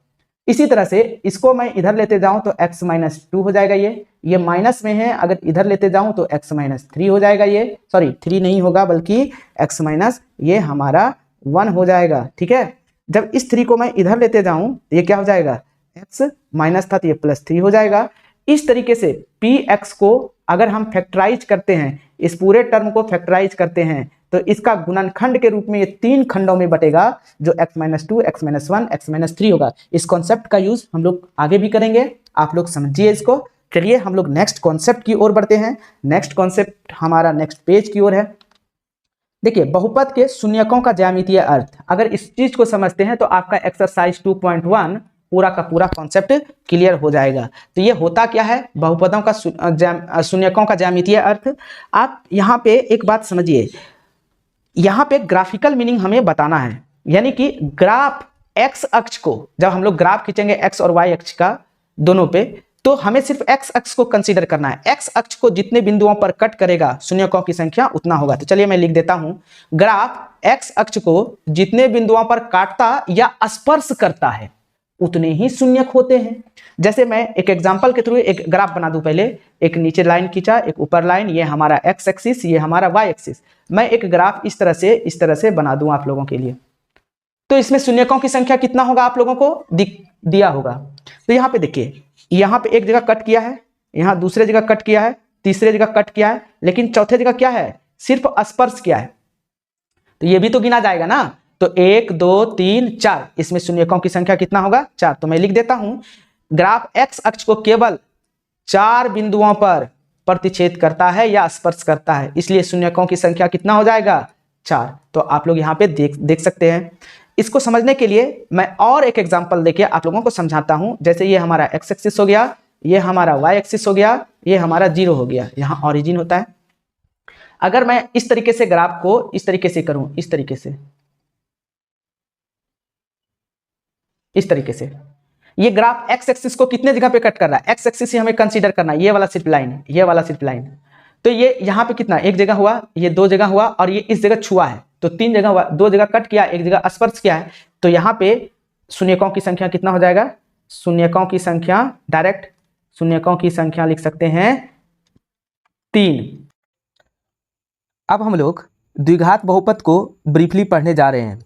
इसी तरह से इसको मैं इधर लेते जाऊं तो x माइनस 2 हो जाएगा, ये माइनस में है, अगर इधर लेते जाऊं तो x माइनस 3 हो जाएगा, ये सॉरी 3 नहीं होगा बल्कि x माइनस ये हमारा 1 हो जाएगा। ठीक है, जब इस 3 को मैं इधर लेते जाऊं ये क्या हो जाएगा, x माइनस था तो ये प्लस 3 हो जाएगा। इस तरीके से px को अगर हम फैक्टराइज करते हैं, इस पूरे टर्म को फैक्टराइज करते हैं तो इसका गुणनखंड के रूप में ये 3 खंडों में बटेगा, जो x minus 2 x minus 1 x minus 3 होगा। इस कॉन्सेप्ट का यूज हम लोग आगे भी करेंगे, आप लोग समझिए इसको। चलिए हम लोग नेक्स्ट कॉन्सेप्ट की ओर बढ़ते हैं। नेक्स्ट कॉन्सेप्ट हमारा नेक्स्ट पेज की ओर है। देखिए बहुपद के शून्यकों का ज्यामितीय अर्थ, अगर इस चीज को समझते हैं तो आपका एक्सरसाइज 2.1 पूरा का पूरा कॉन्सेप्ट क्लियर हो जाएगा। तो ये होता क्या है, बहुपदों का शून्यकों का ज्यामितीय अर्थ। आप यहाँ पे एक बात समझिए, यहाँ पे ग्राफिकल मीनिंग हमें बताना है, यानी कि ग्राफ एक्स अक्ष को जब हम लोग ग्राफ खींचेंगे एक्स और वाई अक्ष का दोनों पे, तो हमें सिर्फ एक्स अक्ष को कंसीडर करना है। एक्स अक्ष को जितने बिंदुओं पर कट करेगा शून्यकों की संख्या उतना होगा। तो चलिए मैं लिख देता हूं, ग्राफ एक्स अक्ष को जितने बिंदुओं पर काटता या स्पर्श करता है उतने ही शून्यक होते हैं। जैसे मैं एक एग्जांपल के थ्रू एक ग्राफ बना दूं, पहले एक नीचे लाइन खींचा, एक ऊपर लाइन, ये हमारा एक्स एक्सिस, ये हमारा वाई एक्सिस। मैं एक ग्राफ इस तरह से बना दूं आप लोगों के लिए, तो इसमें शून्यकों की संख्या कितना होगा आप लोगों को दिया होगा। तो यहाँ पे देखिए, यहाँ पे एक जगह कट किया है, यहाँ दूसरे जगह कट किया है, तीसरे जगह कट किया है, लेकिन चौथे जगह क्या है, सिर्फ स्पर्श किया है। तो ये भी तो गिना जाएगा ना। तो 1 2 3 4, इसमें शून्यकों की संख्या कितना होगा, 4। तो मैं लिख देता हूं, ग्राफ एक्स अक्ष को केवल 4 बिंदुओं पर प्रतिच्छेद करता है या स्पर्श करता है, इसलिए शून्यकों की संख्या कितना हो जाएगा, 4। तो आप लोग यहाँ पे देख सकते हैं। इसको समझने के लिए मैं और एक एग्जांपल देके आप लोगों को समझाता हूं। जैसे ये हमारा एक्स एक्सिस हो गया, ये हमारा वाई एक्सिस हो गया, ये हमारा 0 हो गया, यहाँ ऑरिजिन होता है। अगर मैं इस तरीके से ग्राफ को इस तरीके से करूं, इस तरीके से ये ग्राफ एक्स एक्सिस को कितने जगह पे कट कर रहा है, एक्स एक्सिस ही हमें कंसीडर करना है, ये वाला सिर्फ लाइन, ये वाला सिर्फ लाइन। तो ये यहाँ पे कितना, एक जगह हुआ, ये 2 जगह हुआ, और ये इस जगह छुआ है, तो 3 जगह हुआ, 2 जगह कट किया, एक जगह स्पर्श किया है। तो यहाँ पे शून्यकों की संख्या कितना हो जाएगा, शून्यकों की संख्या डायरेक्ट शून्यकों की संख्या लिख सकते हैं 3। अब हम लोग द्विघात बहुपद को ब्रीफली पढ़ने जा रहे हैं।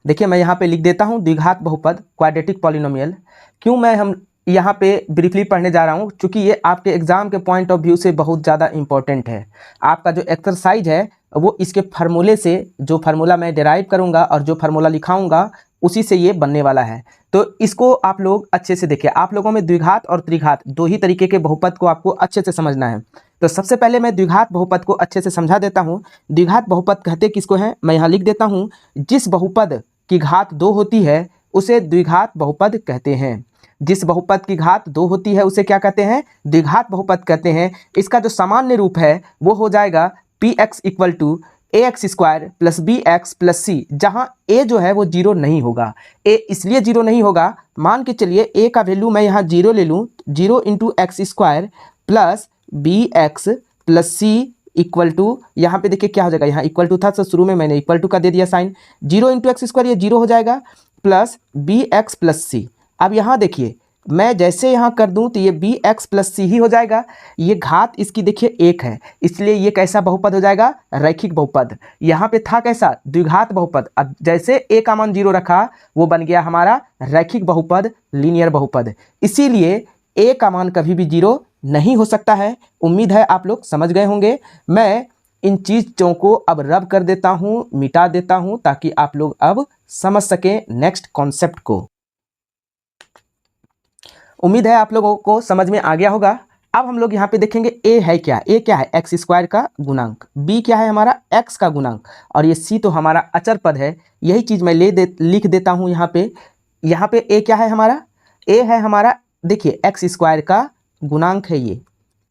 देखिए मैं यहाँ पे लिख देता हूँ द्विघात बहुपद, क्वाड्रेटिक पॉलिनोमियल। क्यों मैं हम यहाँ पे ब्रीफली पढ़ने जा रहा हूँ, क्योंकि ये आपके एग्जाम के पॉइंट ऑफ व्यू से बहुत ज़्यादा इंपॉर्टेंट है। आपका जो एक्सरसाइज है वो इसके फार्मूले से, जो फार्मूला मैं डिराइव करूँगा और जो फार्मूला लिखाऊंगा उसी से ये बनने वाला है। तो इसको आप लोग अच्छे से देखिए। आप लोगों में द्विघात और त्रिघात 2 ही तरीके के बहुपद को आपको अच्छे से समझना है। तो सबसे पहले मैं द्विघात बहुपद को अच्छे से समझा देता हूँ। द्विघात बहुपद कहते किसको हैं, मैं यहाँ लिख देता हूँ, जिस बहुपद की घात 2 होती है उसे द्विघात बहुपद कहते हैं। जिस बहुपद की घात 2 होती है उसे क्या कहते हैं, द्विघात बहुपद कहते हैं। इसका जो सामान्य रूप है वो हो जाएगा px equal to ax square plus bx plus c, जहाँ a जो है वो 0 नहीं होगा। a इसलिए 0 नहीं होगा, मान के चलिए a का वैल्यू मैं यहाँ 0 ले लूँ, 0 into x square plus bx plus c equal to, यहाँ पे देखिए क्या हो जाएगा, यहाँ इक्वल टू था तो शुरू में मैंने इक्वल टू का दे दिया साइन, 0 इंटू एक्स स्क्वायर, ये 0 हो जाएगा, प्लस bx प्लस c। अब यहाँ देखिए मैं जैसे यहाँ कर दूं तो ये bx प्लस c ही हो जाएगा। ये घात इसकी देखिए 1 है, इसलिए ये कैसा बहुपद हो जाएगा, रैखिक बहुपद। यहाँ पे था कैसा, द्विघात बहुपद। अब जैसे a का मान 0 रखा वो बन गया हमारा रैखिक बहुपद, लीनियर बहुपद। इसीलिए a का मान कभी भी 0 नहीं हो सकता है। उम्मीद है आप लोग समझ गए होंगे। मैं इन चीज़ों को अब रब कर देता हूँ, मिटा देता हूँ, ताकि आप लोग अब समझ सकें नेक्स्ट कॉन्सेप्ट को। उम्मीद है आप लोगों को समझ में आ गया होगा। अब हम लोग यहाँ पे देखेंगे a है क्या, a क्या है, एक्स स्क्वायर का गुणांक, b क्या है हमारा x का गुणांक, और ये c तो हमारा अचर पद है। यही चीज़ मैं लिख देता हूँ यहाँ पे। यहाँ पे a क्या है हमारा, a है हमारा, देखिए एक्स स्क्वायर का गुणांक है, ये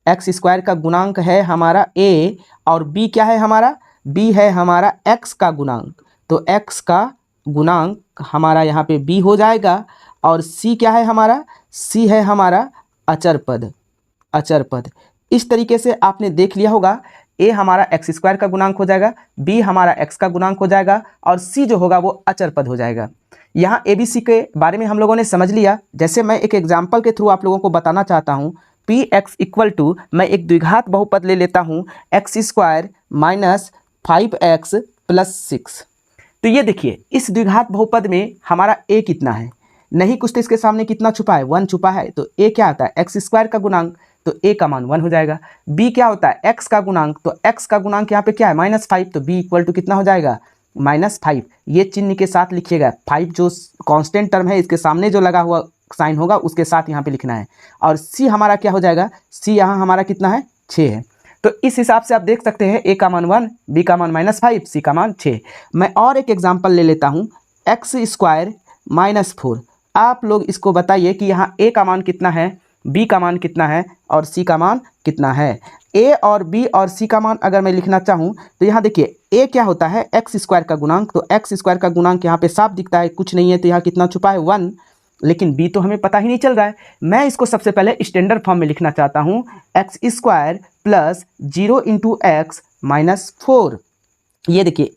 एक्स स्क्वायर का गुणांक है हमारा a, और b क्या है हमारा, b है हमारा x का गुणांक। तो x का गुणांक हमारा यहाँ पे b हो जाएगा, और c क्या है हमारा, c है हमारा अचर पद, अचर पद। इस तरीके से आपने देख लिया होगा, ए हमारा एक्स स्क्वायर का गुणांक हो जाएगा, बी हमारा एक्स का गुणांक हो जाएगा और सी जो होगा वो अचर पद हो जाएगा। यहाँ ए बी सी के बारे में हम लोगों ने समझ लिया। जैसे मैं एक एग्जाम्पल के थ्रू आप लोगों को बताना चाहता हूँ, पी एक्स इक्वल टू, मैं एक द्विघात बहुपद ले लेता हूँ X square minus 5x plus 6। तो ये देखिए, इस द्विघात बहुपद में हमारा ए कितना है, नहीं कुछ तो इसके सामने कितना छुपा है, 1 छुपा है, तो ए क्या आता है एक्स स्क्वायर का गुणांक, तो ए का मान 1 हो जाएगा। बी क्या होता है एक्स का गुणांक, तो एक्स का गुणांक यहाँ पे क्या है -5, तो बी इक्वल टू कितना हो जाएगा -5। ये चिन्ह के साथ लिखिएगा, 5 जो कांस्टेंट टर्म है इसके सामने जो लगा हुआ साइन होगा उसके साथ यहाँ पे लिखना है। और सी हमारा क्या हो जाएगा, सी यहाँ हमारा कितना है 6 है। तो इस हिसाब से आप देख सकते हैं ए का मान 1, बी का मान -5, सी का मान 6। मैं और एक एग्जाम्पल ले लेता हूँ, एक्स स्क्वायर -4। आप लोग इसको बताइए कि यहाँ ए का मान कितना है, बी का मान कितना है और सी का मान कितना है। ए और बी और सी का मान अगर मैं लिखना चाहूँ तो यहाँ देखिए, ए क्या होता है एक्स स्क्वायर का गुणांक, तो एक्स स्क्वायर का गुणांक यहाँ पे साफ दिखता है, कुछ नहीं है, तो यहाँ कितना छुपा है 1। लेकिन बी तो हमें पता ही नहीं चल रहा है। मैं इसको सबसे पहले स्टैंडर्ड फॉर्म में लिखना चाहता हूँ, X square plus 0 into X minus 4। ये देखिए,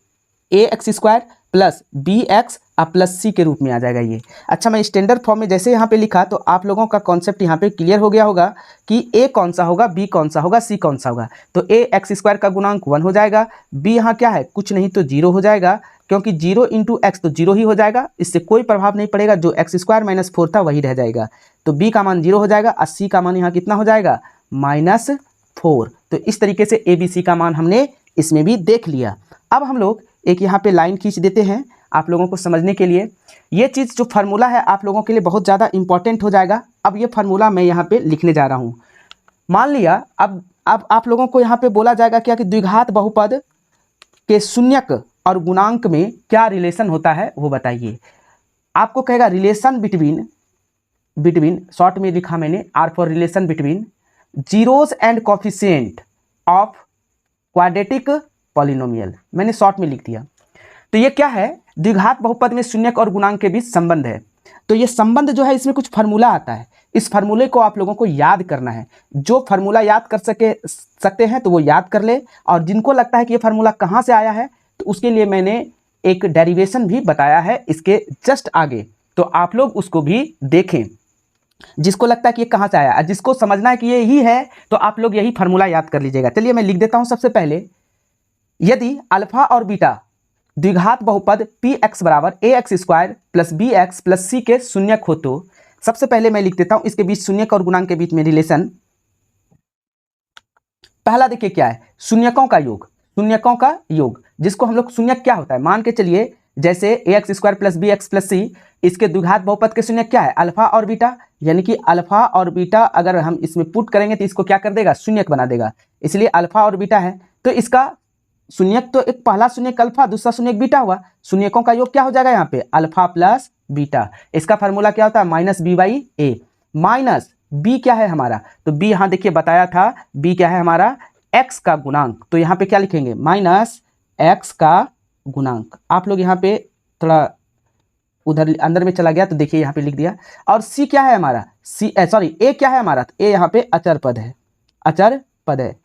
A x square plus B X अब प्लस सी के रूप में आ जाएगा ये। अच्छा, मैं स्टैंडर्ड फॉर्म में जैसे यहाँ पे लिखा तो आप लोगों का कॉन्सेप्ट यहाँ पे क्लियर हो गया होगा कि ए कौन सा होगा, बी कौन सा होगा, सी कौन सा होगा। तो ए एक्स स्क्वायर का गुणांक 1 हो जाएगा, बी यहाँ क्या है कुछ नहीं तो 0 हो जाएगा, क्योंकि 0 इंटू एक्स तो 0 ही हो जाएगा, इससे कोई प्रभाव नहीं पड़ेगा, जो एक्स स्क्वायर -4 था वही रह जाएगा। तो बी का मान 0 हो जाएगा और सी का मान यहाँ कितना हो जाएगा -4। तो इस तरीके से ए बी सी का मान हमने इसमें भी देख लिया। अब हम लोग एक यहाँ पे लाइन खींच देते हैं आप लोगों को समझने के लिए। ये चीज़ जो फार्मूला है आप लोगों के लिए बहुत ज़्यादा इंपॉर्टेंट हो जाएगा। अब ये फार्मूला मैं यहाँ पे लिखने जा रहा हूँ। मान लिया अब आप लोगों को यहाँ पे बोला जाएगा क्या कि द्विघात बहुपद के शून्यक और गुणांक में क्या रिलेशन होता है वो बताइए। आपको कहेगा रिलेशन बिटवीन शॉर्ट में लिखा मैंने, R for relation between zeros and coefficient of quadratic polynomial, मैंने शॉर्ट में लिख दिया। तो ये क्या है, द्विघात बहुपद में शून्यक और गुणांक के बीच संबंध है। तो ये संबंध जो है इसमें कुछ फार्मूला आता है, इस फार्मूले को आप लोगों को याद करना है। जो फार्मूला याद कर सकते हैं तो वो याद कर ले, और जिनको लगता है कि ये फार्मूला कहाँ से आया है तो उसके लिए मैंने एक डेरिवेशन भी बताया है इसके जस्ट आगे, तो आप लोग उसको भी देखें। जिसको लगता है कि ये कहाँ से आया और जिसको समझना है कि ये ही है तो आप लोग यही फार्मूला याद कर लीजिएगा। चलिए मैं लिख देता हूँ सबसे पहले, यदि अल्फा और बीटा द्विघात बहुपद पी एक्स बराबर A x square plus B x plus C के शून्यक हो, तो सबसे पहले मैं लिख देता हूं इसके बीच शून्यक और गुणांक के बीच में रिलेशन। पहला देखिए क्या है, शून्यकों का योग, जिसको हम लोग शून्यक क्या होता है, मान के चलिए जैसे ए x square plus B x plus C, इसके द्विघात बहुपद के शून्यक क्या है अल्फा और बीटा, यानी कि अल्फा और बीटा अगर हम इसमें पुट करेंगे तो इसको क्या कर देगा शून्यक बना देगा, इसलिए अल्फा और बीटा है। तो इसका शून्यक तो एक पहला शून्यक अल्फा दूसरा शून्यक बीटा हुआ, शून्यकों का योग क्या हो जाएगा यहाँ पे अल्फा प्लस बीटा। इसका फार्मूला क्या होता है -b/a। माइनस बी क्या है हमारा, तो बी यहाँ देखिए बताया था, बी क्या है हमारा एक्स का गुणांक, तो यहाँ पे क्या लिखेंगे -x का गुणांक। आप लोग यहाँ पे थोड़ा उधर अंदर में चला गया तो देखिए यहाँ पे लिख दिया। और सी क्या है हमारा, ए क्या है हमारा, तो ए यहाँ पे अचर पद है।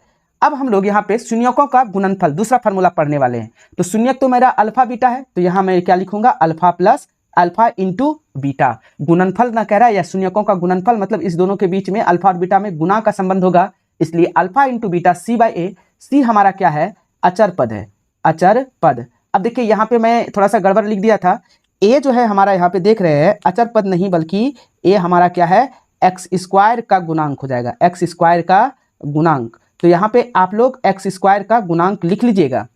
अब हम लोग यहाँ पे शून्यकों का गुणनफल दूसरा फार्मूला पढ़ने वाले हैं। तो शून्यक तो मेरा अल्फा बीटा है, तो यहाँ मैं क्या लिखूंगा alpha plus alpha into beta. गुणनफल ना कह रहा है या शून्यकों का गुणनफल, मतलब इस दोनों के बीच में अल्फा और बीटा में गुणा का संबंध होगा, इसलिए अल्फा इंटू बीटा c/a। सी हमारा क्या है अचर पद। अब देखिए यहाँ पे मैं थोड़ा सा गड़बड़ लिख दिया था, ए जो है हमारा यहाँ पे देख रहे हैं अचर पद नहीं बल्कि ए हमारा क्या है एक्स स्क्वायर का गुणांक हो जाएगा, एक्स स्क्वायर का गुणांक। तो यहाँ पे आप लोग एक्स स्क्वायर का गुणांक लिख लीजिएगा।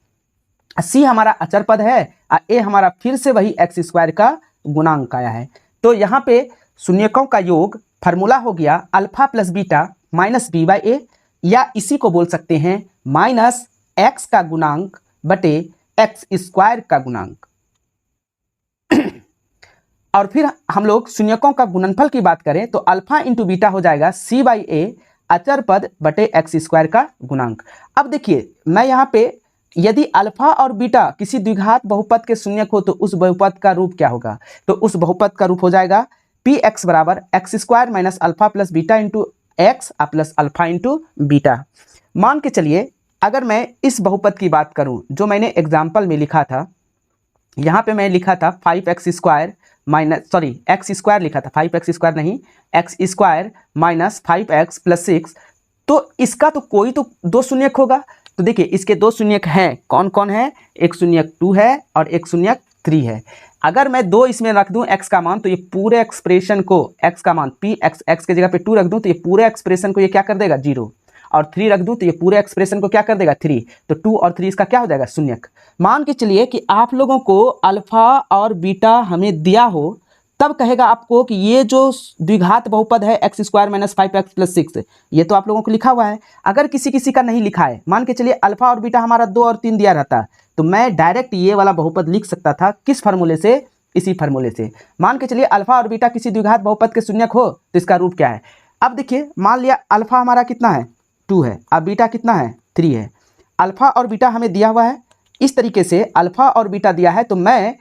सी हमारा अचर पद है और ए हमारा फिर से वही एक्स स्क्वायर का गुणांक आया है। तो यहाँ पे शून्यकों का योग फार्मूला हो गया alpha plus beta minus b/a, या इसी को बोल सकते हैं -x का गुणांक बटे एक्स स्क्वायर का गुणांक। और फिर हम लोग शून्यकों का गुणनफल की बात करें तो अल्फा इंटू बीटा हो जाएगा c/a अचर पद बटे एक्स स्क्वायर का गुणांक। अब देखिए मैं यहाँ पे यदि अल्फा और बीटा किसी द्विघात बहुपद के शून्यक हो तो उस बहुपद का रूप क्या होगा, तो उस बहुपद का रूप हो जाएगा पी एक्स बराबर x square minus alpha plus beta into X plus alpha into beta. मान के चलिए अगर मैं इस बहुपद की बात करूं जो मैंने एग्जाम्पल में लिखा था, यहाँ पे मैं लिखा था 5x² माइनस एक्स स्क्वायर लिखा था, 5x² नहीं, x² माइनस 5x प्लस 6। तो इसका तो कोई तो दो शून्यक होगा। तो देखिए इसके दो शून्यक हैं, कौन कौन है, एक शून्यक 2 है और एक शून्यक 3 है। अगर मैं दो इसमें रख दूं x का मान, तो ये पूरे एक्सप्रेशन को x का मान p x के जगह पे 2 रख दूं तो ये पूरे एक्सप्रेशन को ये क्या कर देगा 0, और 3 रख दूं तो ये पूरे एक्सप्रेशन को क्या कर देगा 3। तो 2 और 3 इसका क्या हो जाएगा शून्यक। मान के चलिए कि आप लोगों को अल्फा और बीटा हमें दिया हो, तब कहेगा आपको कि ये जो द्विघात बहुपद है x² माइनस 5x प्लस 6, ये तो आप लोगों को लिखा हुआ है। अगर किसी किसी का नहीं लिखा है, मान के चलिए अल्फा और बीटा हमारा 2 और 3 दिया रहता, तो मैं डायरेक्ट ये वाला बहुपद लिख सकता था। किस फार्मूले से, इसी फार्मूले से। मान के चलिए अल्फा और बीटा किसी द्विघात बहुपद के शून्यक हो तो इसका रूप क्या है। अब देखिए मान लिया अल्फा हमारा कितना है 2 है, अब बीटा कितना है 3 है। अल्फा और बीटा हमें दिया हुआ है, इस तरीके से अल्फा और बीटा दिया है, तो मैं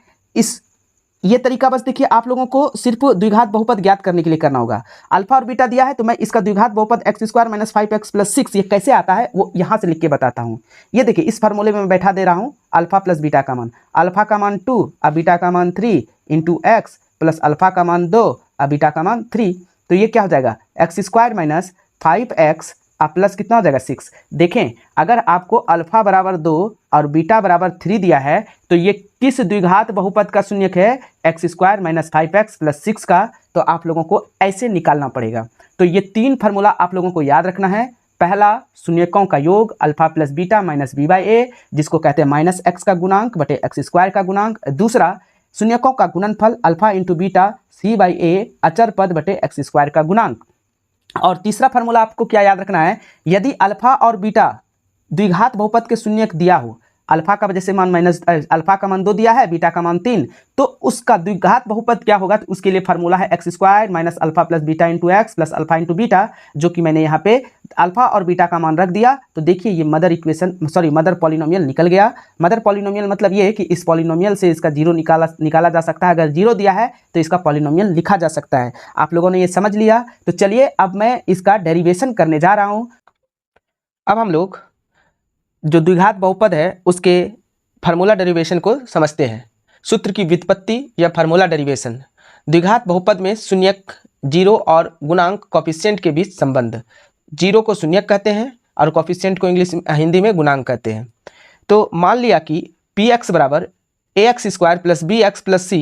ये तरीका बस देखिए आप लोगों को सिर्फ द्विघात बहुपद ज्ञात करने के लिए करना होगा। अल्फा और बीटा दिया है तो मैं इसका द्विघात बहुपद x² माइनस 5x प्लस 6 ये कैसे आता है वो यहाँ से लिख के बताता हूँ। ये देखिए इस फार्मूले में मैं बैठा दे रहा हूँ अल्फा प्लस बीटा का मान, अल्फा का मान 2 और बीटा का मान 3 इंटू एक्स प्लस अल्फा का मान 2 और बीटा का मान 3। तो ये क्या हो जाएगा x² माइनस 5x प्लस कितना हो जाएगा 6। देखें अगर आपको अल्फा बराबर 2 और बीटा बराबर 3 दिया है तो ये किस द्विघात बहुपद का शून्यक है x² माइनस 5x प्लस 6 का, तो आप लोगों को ऐसे निकालना पड़ेगा। तो ये 3 फार्मूला आप लोगों को याद रखना है। पहला शून्यकों का योग alpha plus beta minus b/a, जिसको कहते हैं माइनस x का गुणांक बटे x² का गुणांक। दूसरा शून्यकों का गुणनफल अल्फा इंटू बीटा c/a अचर पद बटे x² का गुणांक। और तीसरा फार्मूला आपको क्या याद रखना है, यदि अल्फा और बीटा द्विघात बहुपद के शून्यक दिया हो, अल्फा का जैसे मान अल्फा का मान 2 दिया है, बीटा का मान 3, तो उसका द्विघात बहुपद क्या होगा, तो उसके लिए फार्मूला है x² minus alpha plus beta into X plus alpha into beta, जो कि मैंने यहाँ पे अल्फा और बीटा का मान रख दिया। तो देखिए ये मदर पॉलिनोमियल निकल गया। मदर पॉलिनोमियल मतलब ये कि इस पॉलिनोमियल से इसका जीरो निकाला जा सकता है। अगर जीरो दिया है तो इसका पॉलिनोमियल लिखा जा सकता है। आप लोगों ने ये समझ लिया। तो चलिए अब मैं इसका डेरिवेशन करने जा रहा हूँ। अब हम लोग जो द्विघात बहुपद है उसके फार्मूला डेरिवेशन को समझते हैं। सूत्र की व्युत्पत्ति या फार्मूला डेरिवेशन। द्विघात बहुपद में शून्यक, जीरो और गुणांक कॉफिशिएंट के बीच संबंध। जीरो को शून्यक कहते हैं और कॉफिशिएंट को हिंदी में गुणांक कहते हैं। तो मान लिया कि पी एक्स बराबर ax² plus bx plus c,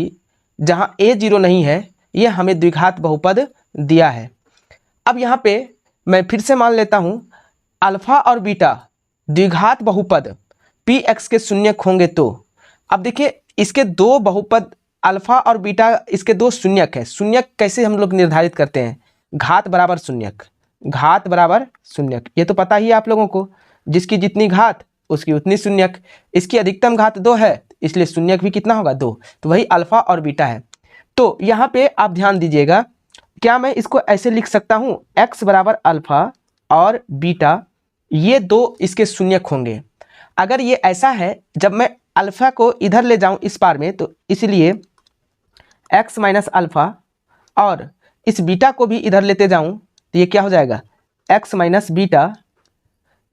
जहाँ a जीरो नहीं है, यह हमें द्विघात बहुपद दिया है। अब यहाँ पे मैं फिर से मान लेता हूँ अल्फा और बीटा द्विघात बहुपद पी एक्स के शून्यक होंगे। तो अब देखिए इसके दो बहुपद अल्फा और बीटा, इसके दो शून्यक है। शून्यक कैसे हम लोग निर्धारित करते हैं, घात बराबर शून्यक, घात बराबर शून्यक, ये तो पता ही है आप लोगों को, जिसकी जितनी घात उसकी उतनी शून्यक। इसकी अधिकतम घात 2 है, इसलिए शून्यक भी कितना होगा 2। तो वही अल्फा और बीटा है। तो यहाँ पे आप ध्यान दीजिएगा, क्या मैं इसको ऐसे लिख सकता हूँ x बराबर अल्फा और बीटा, ये दो इसके शून्यक होंगे। अगर ये ऐसा है, जब मैं अल्फा को इधर ले जाऊं इस पार में, तो इसलिए x माइनस अल्फा और इस बीटा को भी इधर लेते जाऊं तो ये क्या हो जाएगा x माइनस बीटा,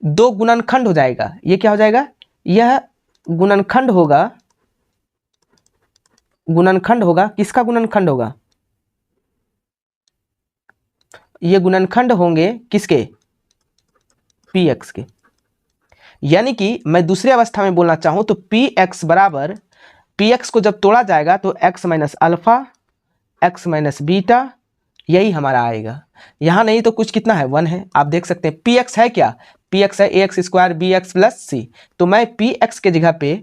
दो गुणनखंड हो जाएगा। ये क्या हो जाएगा, यह गुणनखंड होगा। गुणनखंड होगा, किसका गुणनखंड होगा, ये गुणनखंड होंगे किसके, पी एक्स के। यानी कि मैं दूसरी अवस्था में बोलना चाहूं तो पी एक्स बराबर, पी एक्स को जब तोड़ा जाएगा तो x minus alpha x minus beta, यही हमारा आएगा। यहाँ नहीं तो कुछ कितना है 1 है। आप देख सकते हैं पी एक्स है क्या, पी एक्स है ax² bx प्लस सी। तो मैं पी एक्स के जगह पे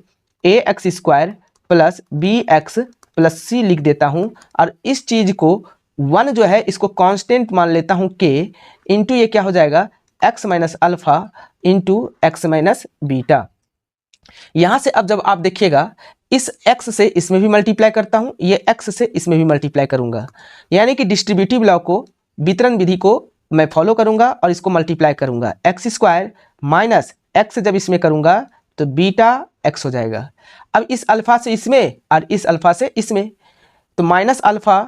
ax² प्लस bx प्लस सी लिख देता हूँ, और इस चीज़ को 1 जो है इसको कांस्टेंट मान लेता हूँ k इंटू ये क्या हो जाएगा x minus alpha into X minus beta. यहाँ से अब जब आप देखिएगा इस x से इसमें भी मल्टीप्लाई करता हूँ, ये x से इसमें भी मल्टीप्लाई करूँगा, यानी कि डिस्ट्रीब्यूटिव लॉ को, वितरण विधि को मैं फॉलो करूँगा और इसको मल्टीप्लाई करूँगा। x² माइनस x जब इसमें करूँगा तो बीटा x हो जाएगा। अब इस अल्फा से इसमें और इस अल्फा से इसमें, तो माइनस अल्फा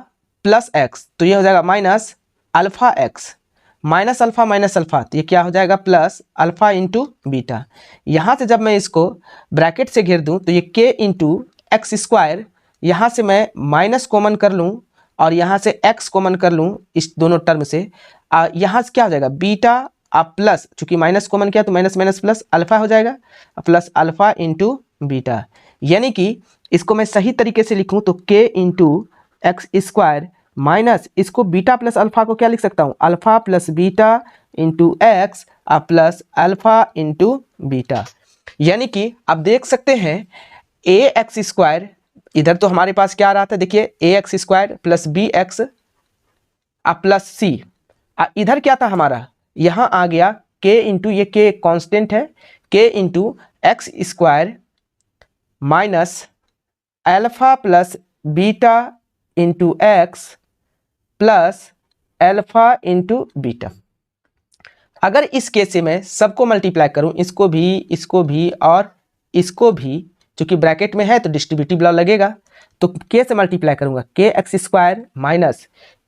प्लस x, तो ये हो जाएगा minus alpha x minus alpha, तो ये क्या हो जाएगा प्लस अल्फा इंटू बीटा। यहाँ से जब मैं इसको ब्रैकेट से घेर दूँ तो ये के इंटू एक्स स्क्वायर, यहाँ से मैं माइनस कॉमन कर लूँ और यहाँ से एक्स कॉमन कर लूँ इस दोनों टर्म से, यहाँ से क्या हो जाएगा बीटा प्लस, चूंकि माइनस कॉमन किया तो माइनस माइनस प्लस अल्फा हो जाएगा, प्लस अल्फा इंटू बीटा। यानी कि इसको मैं सही तरीके से लिखूं तो के इंटू एक्स स्क्वायर माइनस इसको बीटा प्लस अल्फा को क्या लिख सकता हूं, alpha plus beta into X plus alpha into beta. यानी कि आप देख सकते हैं ए एक्स स्क्वायर, इधर तो हमारे पास क्या आ रहा था, देखिए A x square plus B x plus C, इधर क्या था हमारा, यहाँ आ गया के इंटू, ये के कांस्टेंट है, के into x square minus alpha plus beta into X plus alpha into beta. अगर इस केस से मैं सबको मल्टीप्लाई करूं, इसको भी और इसको भी, चूंकि ब्रैकेट में है तो डिस्ट्रीब्यूटिव लॉ लगेगा, तो के से मल्टीप्लाई करूंगा, K X square minus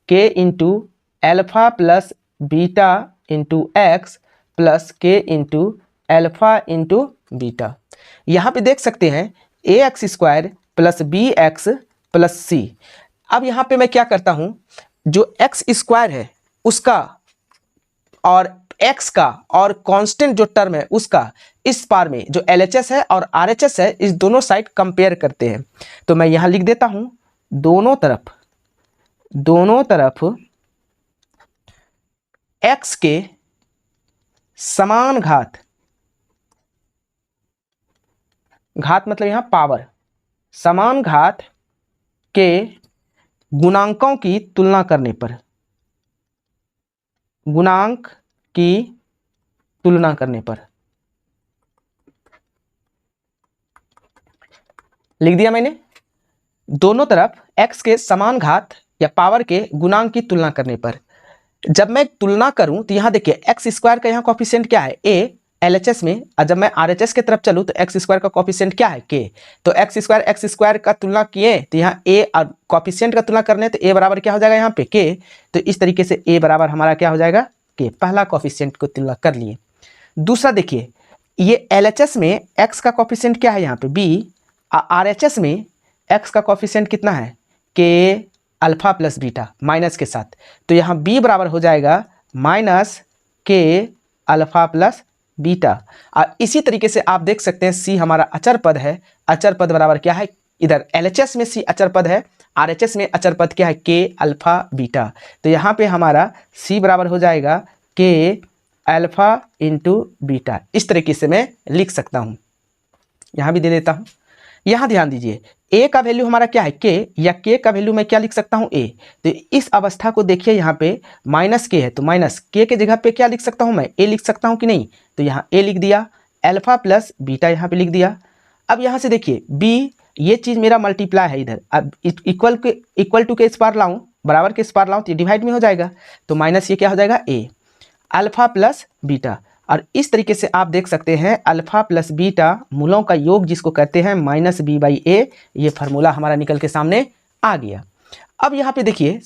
K into alpha plus beta into X plus K into alpha into beta. यहाँ पे देख सकते हैं A x square plus B x plus C. अब यहाँ पे मैं क्या करता हूँ, जो एक्स स्क्वायर है उसका और एक्स का और कांस्टेंट जो टर्म है उसका, इस पार में जो LHS है और RHS है, इस दोनों साइड कंपेयर करते हैं। तो मैं यहाँ लिख देता हूँ दोनों तरफ x के समान घात मतलब यहाँ पावर, समान घात के गुणांकों की तुलना करने पर, गुणांक की तुलना करने पर, लिख दिया मैंने, दोनों तरफ x के समान घात या पावर के गुणांक की तुलना करने पर। जब मैं तुलना करूं तो यहां देखिए एक्स स्क्वायर का यहाँ कॉफिशिएंट क्या है, a LHS में, और जब मैं RHS की तरफ चलूँ तो एक्स स्क्वायर का कॉफिशिएंट क्या है, k। तो एक्स स्क्वायर का तुलना किए तो यहाँ a और कॉफिशिएंट का तुलना करने तो a बराबर क्या हो जाएगा यहाँ पे k। तो इस तरीके से a बराबर हमारा क्या हो जाएगा k, पहला कॉफिशिएंट को तुलना कर लिए। दूसरा देखिए, ये LHS में x का कॉफिशिएंट क्या है यहाँ पे b, RHS में x का कॉफिशिएंट कितना है k alpha plus beta minus के साथ, तो यहाँ b बराबर हो जाएगा minus k alpha plus beta. और इसी तरीके से आप देख सकते हैं c हमारा अचर पद है, अचर पद बराबर क्या है, इधर LHS में c अचर पद है, RHS में अचर पद क्या है k अल्फा बीटा। तो यहाँ पे हमारा c बराबर हो जाएगा k अल्फा इंटू बीटा। इस तरीके से मैं लिख सकता हूँ, यहाँ भी दे देता हूँ। यहाँ ध्यान दीजिए a का वैल्यू हमारा क्या है k, या k का वैल्यू मैं क्या लिख सकता हूँ a। तो इस अवस्था को देखिए यहाँ पे माइनस k है, तो माइनस k के जगह पे क्या लिख सकता हूँ मैं, a लिख सकता हूँ कि नहीं, तो यहाँ a लिख दिया, अल्फा प्लस बीटा यहाँ पे लिख दिया। अब यहाँ से देखिए b, ये चीज़ मेरा मल्टीप्लाई है इधर, अब इक्वल टू के इस पार लाऊँ, बराबर के इस पार लाऊँ तो ये डिवाइड में हो जाएगा, तो माइनस ये क्या हो जाएगा a अल्फा प्लस बीटा। और इस तरीके से आप देख सकते हैं अल्फा प्लस बीटा मूलों का योग जिसको कहते हैं माइनस b/a, ये फार्मूला हमारा निकल के सामने आ गया। अब यहाँ पे देखिए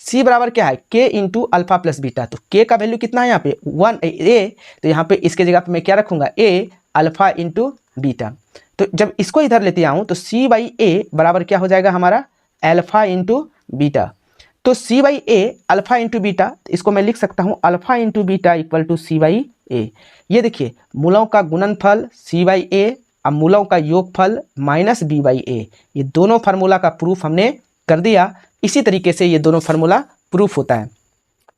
c बराबर क्या है k into alpha plus beta, तो k का वैल्यू कितना है यहाँ पे 1a, तो यहाँ पे इसके जगह पे मैं क्या रखूँगा a अल्फा इंटू बीटा। तो जब इसको इधर लेते आऊँ तो c/a बराबर क्या हो जाएगा हमारा अल्फा इंटू बीटा। तो c/a अल्फा इंटू बीटा, इसको मैं लिख सकता हूँ alpha into beta equal to c/a। ये देखिए मूलों का गुणनफल c/a और मूलों का योगफल माइनस b/a, ये दोनों फार्मूला का प्रूफ हमने कर दिया। इसी तरीके से ये दोनों फार्मूला प्रूफ होता है।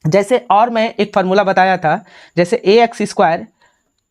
जैसे और मैं एक फार्मूला बताया था, जैसे ए x square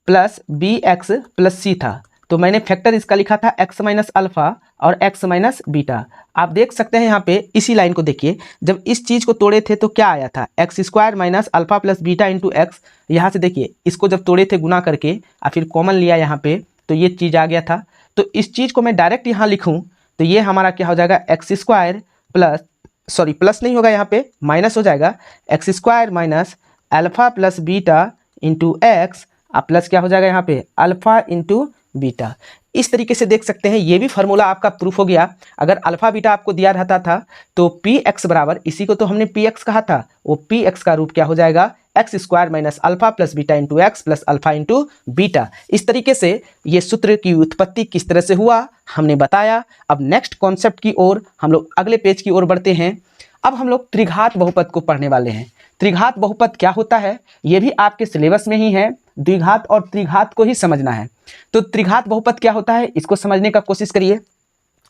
plus B x plus सी था, तो मैंने फैक्टर इसका लिखा था x माइनस अल्फा और x माइनस बीटा। आप देख सकते हैं यहाँ पे इसी लाइन को देखिए, जब इस चीज़ को तोड़े थे तो क्या आया था x square minus alpha plus beta into x. यहाँ से देखिए इसको जब तोड़े थे गुना करके और फिर कॉमन लिया यहाँ पे, तो ये चीज़ आ गया था। तो इस चीज़ को मैं डायरेक्ट यहाँ लिखूँ तो ये हमारा क्या हो जाएगा x square plus, sorry plus नहीं होगा यहाँ पे माइनस हो जाएगा, x square minus alpha plus beta into X plus क्या हो जाएगा यहाँ पे अल्फा इंटू बीटा। इस तरीके से देख सकते हैं ये भी फार्मूला आपका प्रूफ हो गया। अगर अल्फा बीटा आपको दिया रहता था तो पी एक्स बराबर, इसी को तो हमने पी एक्स कहा था, वो पी एक्स का रूप क्या हो जाएगा x square minus alpha plus beta into X plus alpha into beta. इस तरीके से ये सूत्र की उत्पत्ति किस तरह से हुआ हमने बताया। अब नेक्स्ट कॉन्सेप्ट की ओर हम लोग अगले पेज की ओर बढ़ते हैं। अब हम लोग त्रिघात बहुपद को पढ़ने वाले हैं। त्रिघात बहुपद क्या होता है ये भी आपके सिलेबस में ही है, द्विघात और त्रिघात को ही समझना है। तो त्रिघात बहुपद क्या होता है इसको समझने का कोशिश करिए।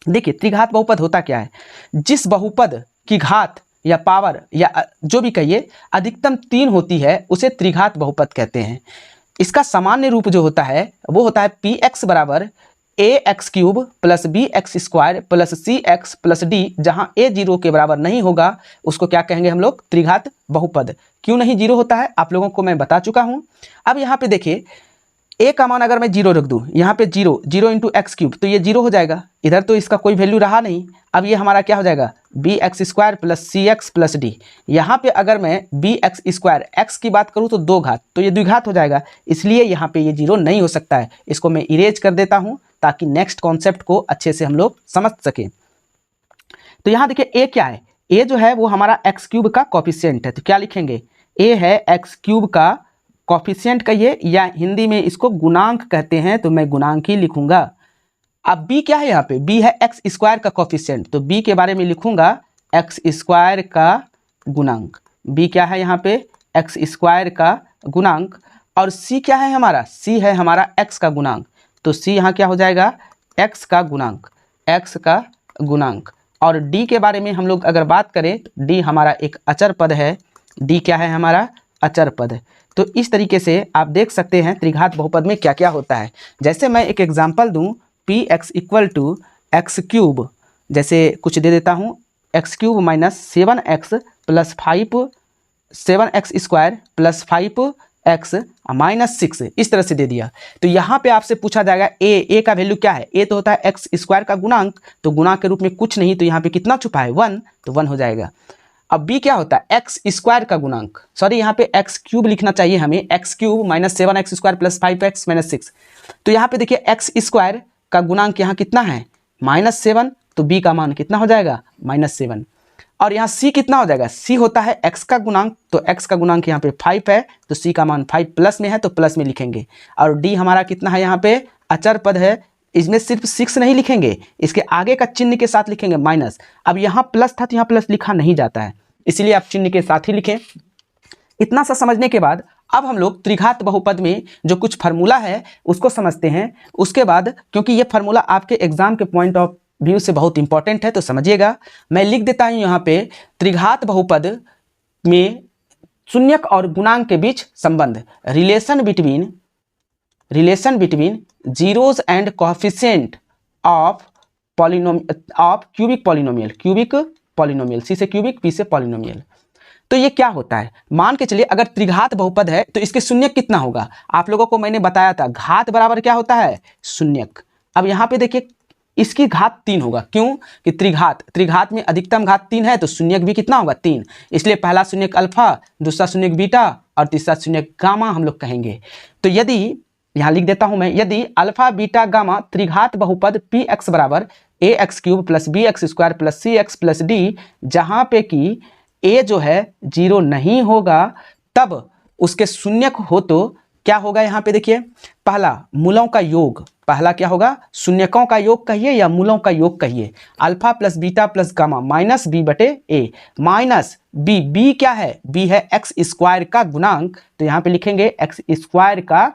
देखिए त्रिघात बहुपद होता क्या है, जिस बहुपद की घात या पावर या जो भी कहिए अधिकतम 3 होती है उसे त्रिघात बहुपद कहते हैं। इसका सामान्य रूप जो होता है वो होता है पी एक्स बराबर A x cube plus B x square plus C x plus D, जहाँ ए 0 के बराबर नहीं होगा उसको क्या कहेंगे हम लोग त्रिघात बहुपद। क्यों नहीं 0 होता है आप लोगों को मैं बता चुका हूँ। अब यहाँ पे देखिए ए का मान अगर मैं 0 रख दूँ, यहाँ पे 0 इंटू एक्स क्यूब तो ये 0 हो जाएगा, इधर तो इसका कोई वैल्यू रहा नहीं। अब ये हमारा क्या हो जाएगा B x square plus C x plus D. यहाँ पे अगर मैं बी एक्स स्क्वायर एक्स की बात करूँ तो 2 घात, तो ये द्विघात हो जाएगा, इसलिए यहाँ पे ये 0 नहीं हो सकता है। इसको मैं इरेज कर देता हूँ ताकि नेक्स्ट कॉन्सेप्ट को अच्छे से हम लोग समझ सकें। तो यहाँ देखिए ए क्या है, ए जो है वो हमारा एक्स क्यूब का कॉफिशिएंट है, तो क्या लिखेंगे ए है एक्स क्यूब का कॉफिशिएंट कहिए या हिंदी में इसको गुणांक कहते हैं, तो मैं गुणांक ही लिखूंगा। अब b क्या है यहाँ पे, b है एक्स स्क्वायर का कॉफिशिएंट, तो b के बारे में लिखूंगा एक्स स्क्वायर का गुणांक। b क्या है यहाँ पे एक्स स्क्वायर का गुणांक। और c क्या है हमारा, c है हमारा x का गुणांक, तो c यहाँ क्या हो जाएगा x का गुणांक, x का गुणांक। और d के बारे में हम लोग अगर बात करें तो d हमारा एक अचर पद है, d क्या है हमारा अचर पद। तो इस तरीके से आप देख सकते हैं त्रिघात बहुपद में क्या क्या होता है। जैसे मैं एक एग्जांपल दूं P x equal to x cube, जैसे कुछ दे देता हूं x cube minus 7x plus 5 7x square plus 5x minus 6, इस तरह से दे दिया। तो यहाँ पे आपसे पूछा जाएगा ए का वैल्यू क्या है, ए तो होता है एक्स स्क्वायर का गुणांक, तो गुणांक के रूप में कुछ नहीं, तो यहाँ पे कितना छुपा है 1, तो 1 हो जाएगा। अब b क्या होता है एक्स स्क्वायर का गुणांक, सॉरी यहाँ पे एक्स क्यूब लिखना चाहिए हमें, x cube minus 7x square plus 5x minus 6। तो यहाँ पे देखिए एक्स स्क्वायर का गुणांक यहाँ कितना है -7, तो b का मान कितना हो जाएगा -7। और यहाँ c कितना हो जाएगा, c होता है x का गुणांक, तो x का गुणांक यहाँ पे 5 है, तो c का मान 5 प्लस में है तो प्लस में लिखेंगे। और d हमारा कितना है यहाँ पे अचर पद है, इसमें सिर्फ 6 नहीं लिखेंगे, इसके आगे का चिन्ह के साथ लिखेंगे माइनस। अब यहाँ प्लस था तो यहाँ प्लस लिखा नहीं जाता है, इसलिए आप चिन्ह के साथ ही लिखें। इतना सा समझने के बाद अब हम लोग त्रिघात बहुपद में जो कुछ फार्मूला है उसको समझते हैं। उसके बाद क्योंकि ये फार्मूला आपके एग्जाम के पॉइंट ऑफ व्यू से बहुत इंपॉर्टेंट है तो समझिएगा। मैं लिख देता हूँ यहाँ पे त्रिघात बहुपद में शून्यक और गुणांक के बीच संबंध, relation between zeros and coefficient of cubic polynomial, C से क्यूबिक पी से पॉलिनोमियल। तो ये क्या होता है, मान के चलिए अगर त्रिघात बहुपद है तो इसके शून्यक कितना होगा, आप लोगों को मैंने बताया था घात बराबर क्या होता है शून्यक। अब यहाँ पे देखिए इसकी घात 3 होगा, क्यों कि त्रिघात में अधिकतम घात 3 है, तो शून्यक भी कितना होगा 3, इसलिए पहला शून्यक अल्फा, दूसरा शून्यक बीटा और तीसरा शून्यक गामा हम लोग कहेंगे। तो यदि यहाँ लिख देता हूं मैं, यदि अल्फा बीटा गामा त्रिघात बहुपद पी एक्स बराबर A x cube plus B x square plus C x plus D, जहां पे कि ए जो है 0 नहीं होगा, तब उसके शून्यक हो तो क्या होगा, यहाँ पे देखिए पहला मूलों का योग, पहला क्या होगा शून्यकों का योग कहिए या मूलों का योग कहिए, alpha plus beta plus gamma minus B बटे ए माइनस बी, बी क्या है बी है एक्स स्क्वायर का गुणांक, तो यहाँ पे लिखेंगे एक्स स्क्वायर का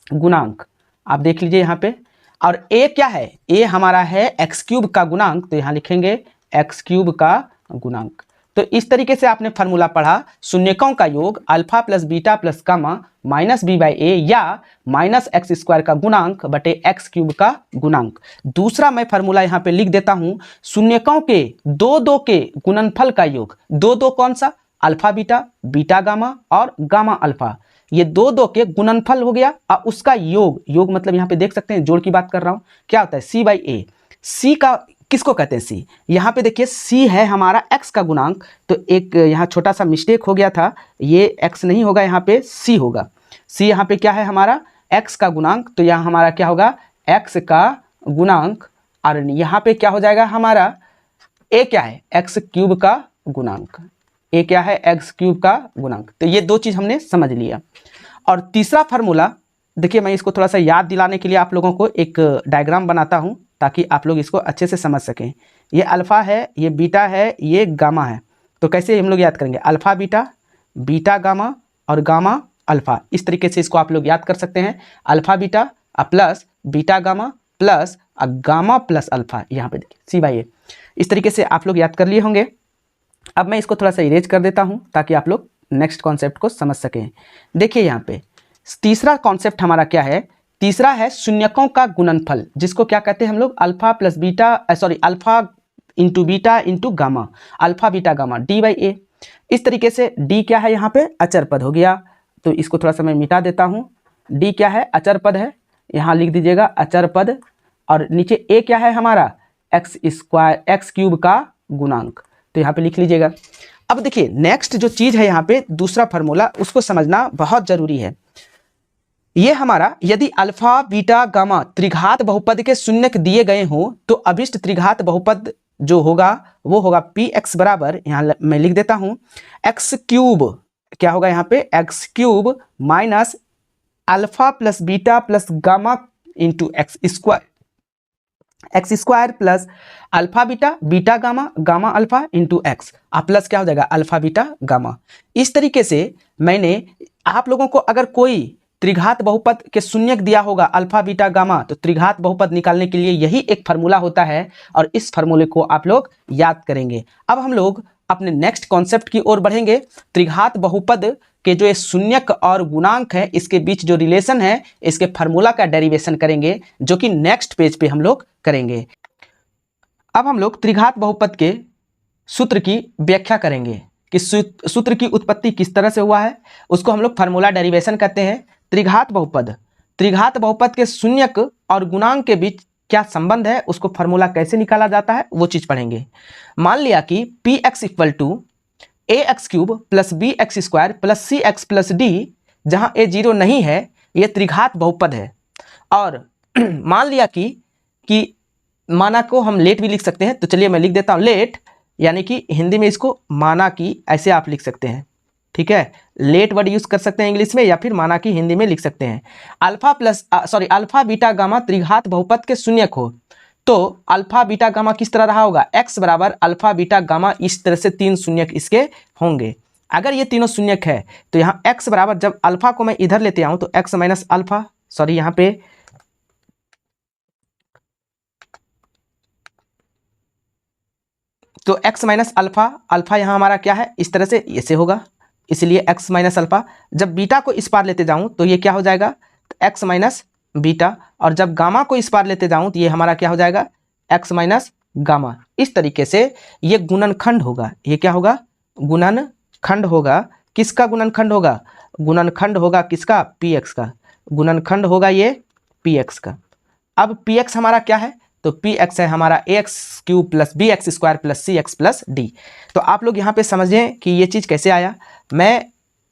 गुणांक, आप देख लीजिए यहाँ पे। और ए क्या है, ए हमारा है एक्स क्यूब का गुणांक, तो यहाँ लिखेंगे एक्स क्यूब का गुणांक। तो इस तरीके से आपने फार्मूला पढ़ा शून्यकों का योग alpha plus beta plus gamma minus B by A या माइनस एक्स स्क्वायर का गुणांक बटे एक्स क्यूब का गुणांक। दूसरा मैं फार्मूला यहाँ पे लिख देता हूँ शून्यकों के दो के गुणनफल का योग, दो कौन सा अल्फा बीटा, बीटा गामा और गामा अल्फा, ये दो के गुणनफल हो गया और उसका योग मतलब यहाँ पे देख सकते हैं जोड़ की बात कर रहा हूँ, क्या होता है सी बाई ए। सी का किसको कहते हैं सी, यहाँ पे देखिए सी है हमारा x का गुणांक, तो एक यहाँ छोटा सा मिस्टेक हो गया था, ये x नहीं होगा यहाँ पे c होगा। c यहाँ पे क्या है हमारा x का गुणांक, तो यहाँ हमारा क्या होगा x का गुणांक, और यहाँ पे क्या हो जाएगा हमारा a क्या है x क्यूब का गुणांक, ए क्या है, एक्स क्यूब का गुणांक। तो ये दो चीज़ हमने समझ लिया। और तीसरा फार्मूला देखिए, मैं इसको थोड़ा सा याद दिलाने के लिए आप लोगों को एक डायग्राम बनाता हूँ ताकि आप लोग इसको अच्छे से समझ सकें। ये अल्फ़ा है, ये बीटा है, ये गामा है। तो कैसे हम लोग याद करेंगे, अल्फ़ा बीटा, बीटा गामा और गामा अल्फ़ा, इस तरीके से इसको आप लोग याद कर सकते हैं। Alpha beta plus beta gamma plus gamma plus alpha, यहाँ पे देखिए C/A, इस तरीके से आप लोग याद कर लिए होंगे। अब मैं इसको थोड़ा सा इरेज कर देता हूँ ताकि आप लोग नेक्स्ट कॉन्सेप्ट को समझ सकें। देखिए यहाँ पे तीसरा कॉन्सेप्ट हमारा क्या है, तीसरा है शून्यकों का गुणनफल, जिसको क्या कहते हैं हम लोग, alpha plus beta, alpha into beta into gamma, alpha beta gamma D/A। इस तरीके से D क्या है यहाँ पे, अचर पद हो गया। तो इसको थोड़ा सा मैं मिटा देता हूँ। D क्या है, अचर पद है, यहाँ लिख दीजिएगा अचर पद। और नीचे A क्या है हमारा, एक्स क्यूब का गुणांक, तो यहाँ पे लिख लीजिएगा। अब देखिए नेक्स्ट जो चीज़ है यहाँ पे दूसरा फार्मूला, उसको समझना बहुत ज़रूरी है। ये हमारा यदि अल्फा बीटा गामा त्रिघात बहुपद के शून्यक दिए गए हों तो अभिष्ट त्रिघात बहुपद जो होगा वो होगा पी एक्स बराबर, यहाँ मैं लिख देता हूँ, एक्स क्यूब क्या होगा यहाँ पे, x cube minus alpha plus beta plus gamma into x square plus alpha beta, beta gamma, gamma alpha into X, plus क्या हो जाएगा, अल्फा बीटा गामा। इस तरीके से मैंने आप लोगों को अगर कोई त्रिघात बहुपद के शून्यक दिया होगा अल्फा बीटा गामा, तो त्रिघात बहुपद निकालने के लिए यही एक फार्मूला होता है और इस फार्मूले को आप लोग याद करेंगे। अब हम लोग अपने नेक्स्ट कॉन्सेप्ट की ओर बढ़ेंगे। त्रिघात बहुपद के जो ये शून्यक और गुणांक है, इसके बीच जो रिलेशन है, इसके फार्मूला का डेरिवेशन करेंगे, जो कि नेक्स्ट पेज पे हम लोग करेंगे। अब हम लोग त्रिघात बहुपद के सूत्र की व्याख्या करेंगे कि सूत्र की उत्पत्ति किस तरह से हुआ है, उसको हम लोग फार्मूला डेरिवेशन कहते हैं। त्रिघात बहुपद के शून्यक और गुणांक के बीच क्या संबंध है, उसको फार्मूला कैसे निकाला जाता है, वो चीज पढ़ेंगे। मान लिया कि P x equal to A x cube plus B x square plus C x plus D, जहां ए 0 नहीं है, ये त्रिघात बहुपद है। और मान लिया कि माना को हम लेट भी लिख सकते हैं, तो चलिए मैं लिख देता हूं लेट, यानी कि हिंदी में इसको माना की ऐसे आप लिख सकते हैं, ठीक है। लेट वर्ड यूज कर सकते हैं इंग्लिश में, या फिर माना की हिंदी में लिख सकते हैं। अल्फा बीटा गामा त्रिघात बहुपद के शून्यक हो तो अल्फा बीटा गामा किस तरह रहा होगा, एक्स बराबर अल्फा बीटा गामा, इस तरह से 3 शून्यक इसके होंगे। अगर ये तीनों शून्यक है तो यहाँ एक्स बराबर, जब अल्फा को मैं इधर लेते आऊं तो एक्स माइनस अल्फा, यहाँ पे तो x माइनस अल्फा, अल्फा यहाँ हमारा क्या है, इस तरह से ऐसे होगा, इसलिए x माइनस अल्फा। जब बीटा को इस पार लेते जाऊं तो ये क्या हो जाएगा, x माइनस बीटा, और जब गामा को इस पार लेते जाऊं तो ये हमारा क्या हो जाएगा, x माइनस गामा। इस तरीके से ये गुणनखंड होगा। ये क्या होगा, गुणनखंड होगा। किसका गुणनखंड होगा, गुणनखंड होगा किसका, px का गुणनखंड होगा ये px का। अब px हमारा क्या है, तो px है हमारा ax cube plus B x square plus C x plus D. तो आप लोग यहाँ पे समझें कि ये चीज़ कैसे आया। मैं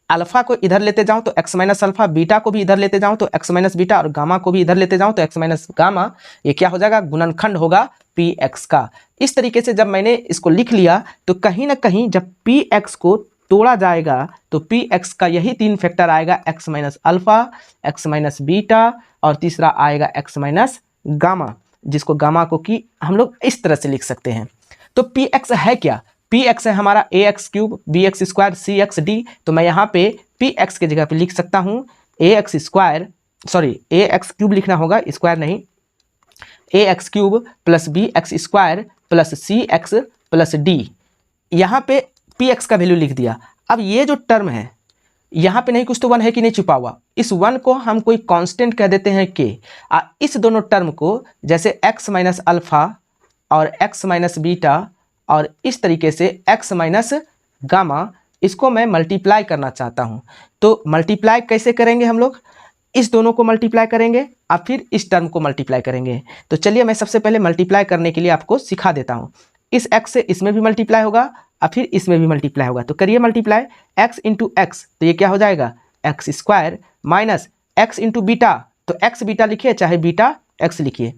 अल्फा को इधर लेते जाऊँ तो x माइनस अल्फा, बीटा को भी इधर लेते जाऊँ तो x माइनस बीटा, और गामा को भी इधर लेते जाऊँ तो x माइनस गामा। ये क्या हो जाएगा, गुणनखंड होगा px का। इस तरीके से जब मैंने इसको लिख लिया तो कहीं ना कहीं जब px को तोड़ा जाएगा तो px का यही 3 फैक्टर आएगा, x minus alpha, x minus beta, और तीसरा आएगा x माइनस गामा, जिसको गामा को कि हम लोग इस तरह से लिख सकते हैं। तो px है क्या, px है हमारा ax cube B x square C X D. तो मैं यहाँ पे px के जगह पे लिख सकता हूँ ax स्क्वायर, ax क्यूब लिखना होगा, स्क्वायर नहीं, ax cube plus B x square plus C x plus D. यहाँ पे px का वैल्यू लिख दिया। अब ये जो टर्म है यहाँ पे नहीं कुछ तो 1 है कि नहीं छुपा हुआ, इस 1 को हम कोई कांस्टेंट कह देते हैं के। इस दोनों टर्म को जैसे x माइनस अल्फा और x माइनस बीटा और इस तरीके से x माइनस गामा, इसको मैं मल्टीप्लाई करना चाहता हूँ। तो मल्टीप्लाई कैसे करेंगे हम लोग, इस दोनों को मल्टीप्लाई करेंगे और फिर इस टर्म को मल्टीप्लाई करेंगे। तो चलिए मैं सबसे पहले मल्टीप्लाई करने के लिए आपको सिखा देता हूँ। इस x से इसमें भी मल्टीप्लाई होगा और फिर इसमें भी मल्टीप्लाई होगा। तो करिए मल्टीप्लाई, x इंटू एक्स, तो ये क्या हो जाएगा, x square minus x into beta, तो x बीटा लिखिए चाहे बीटा x लिखिए।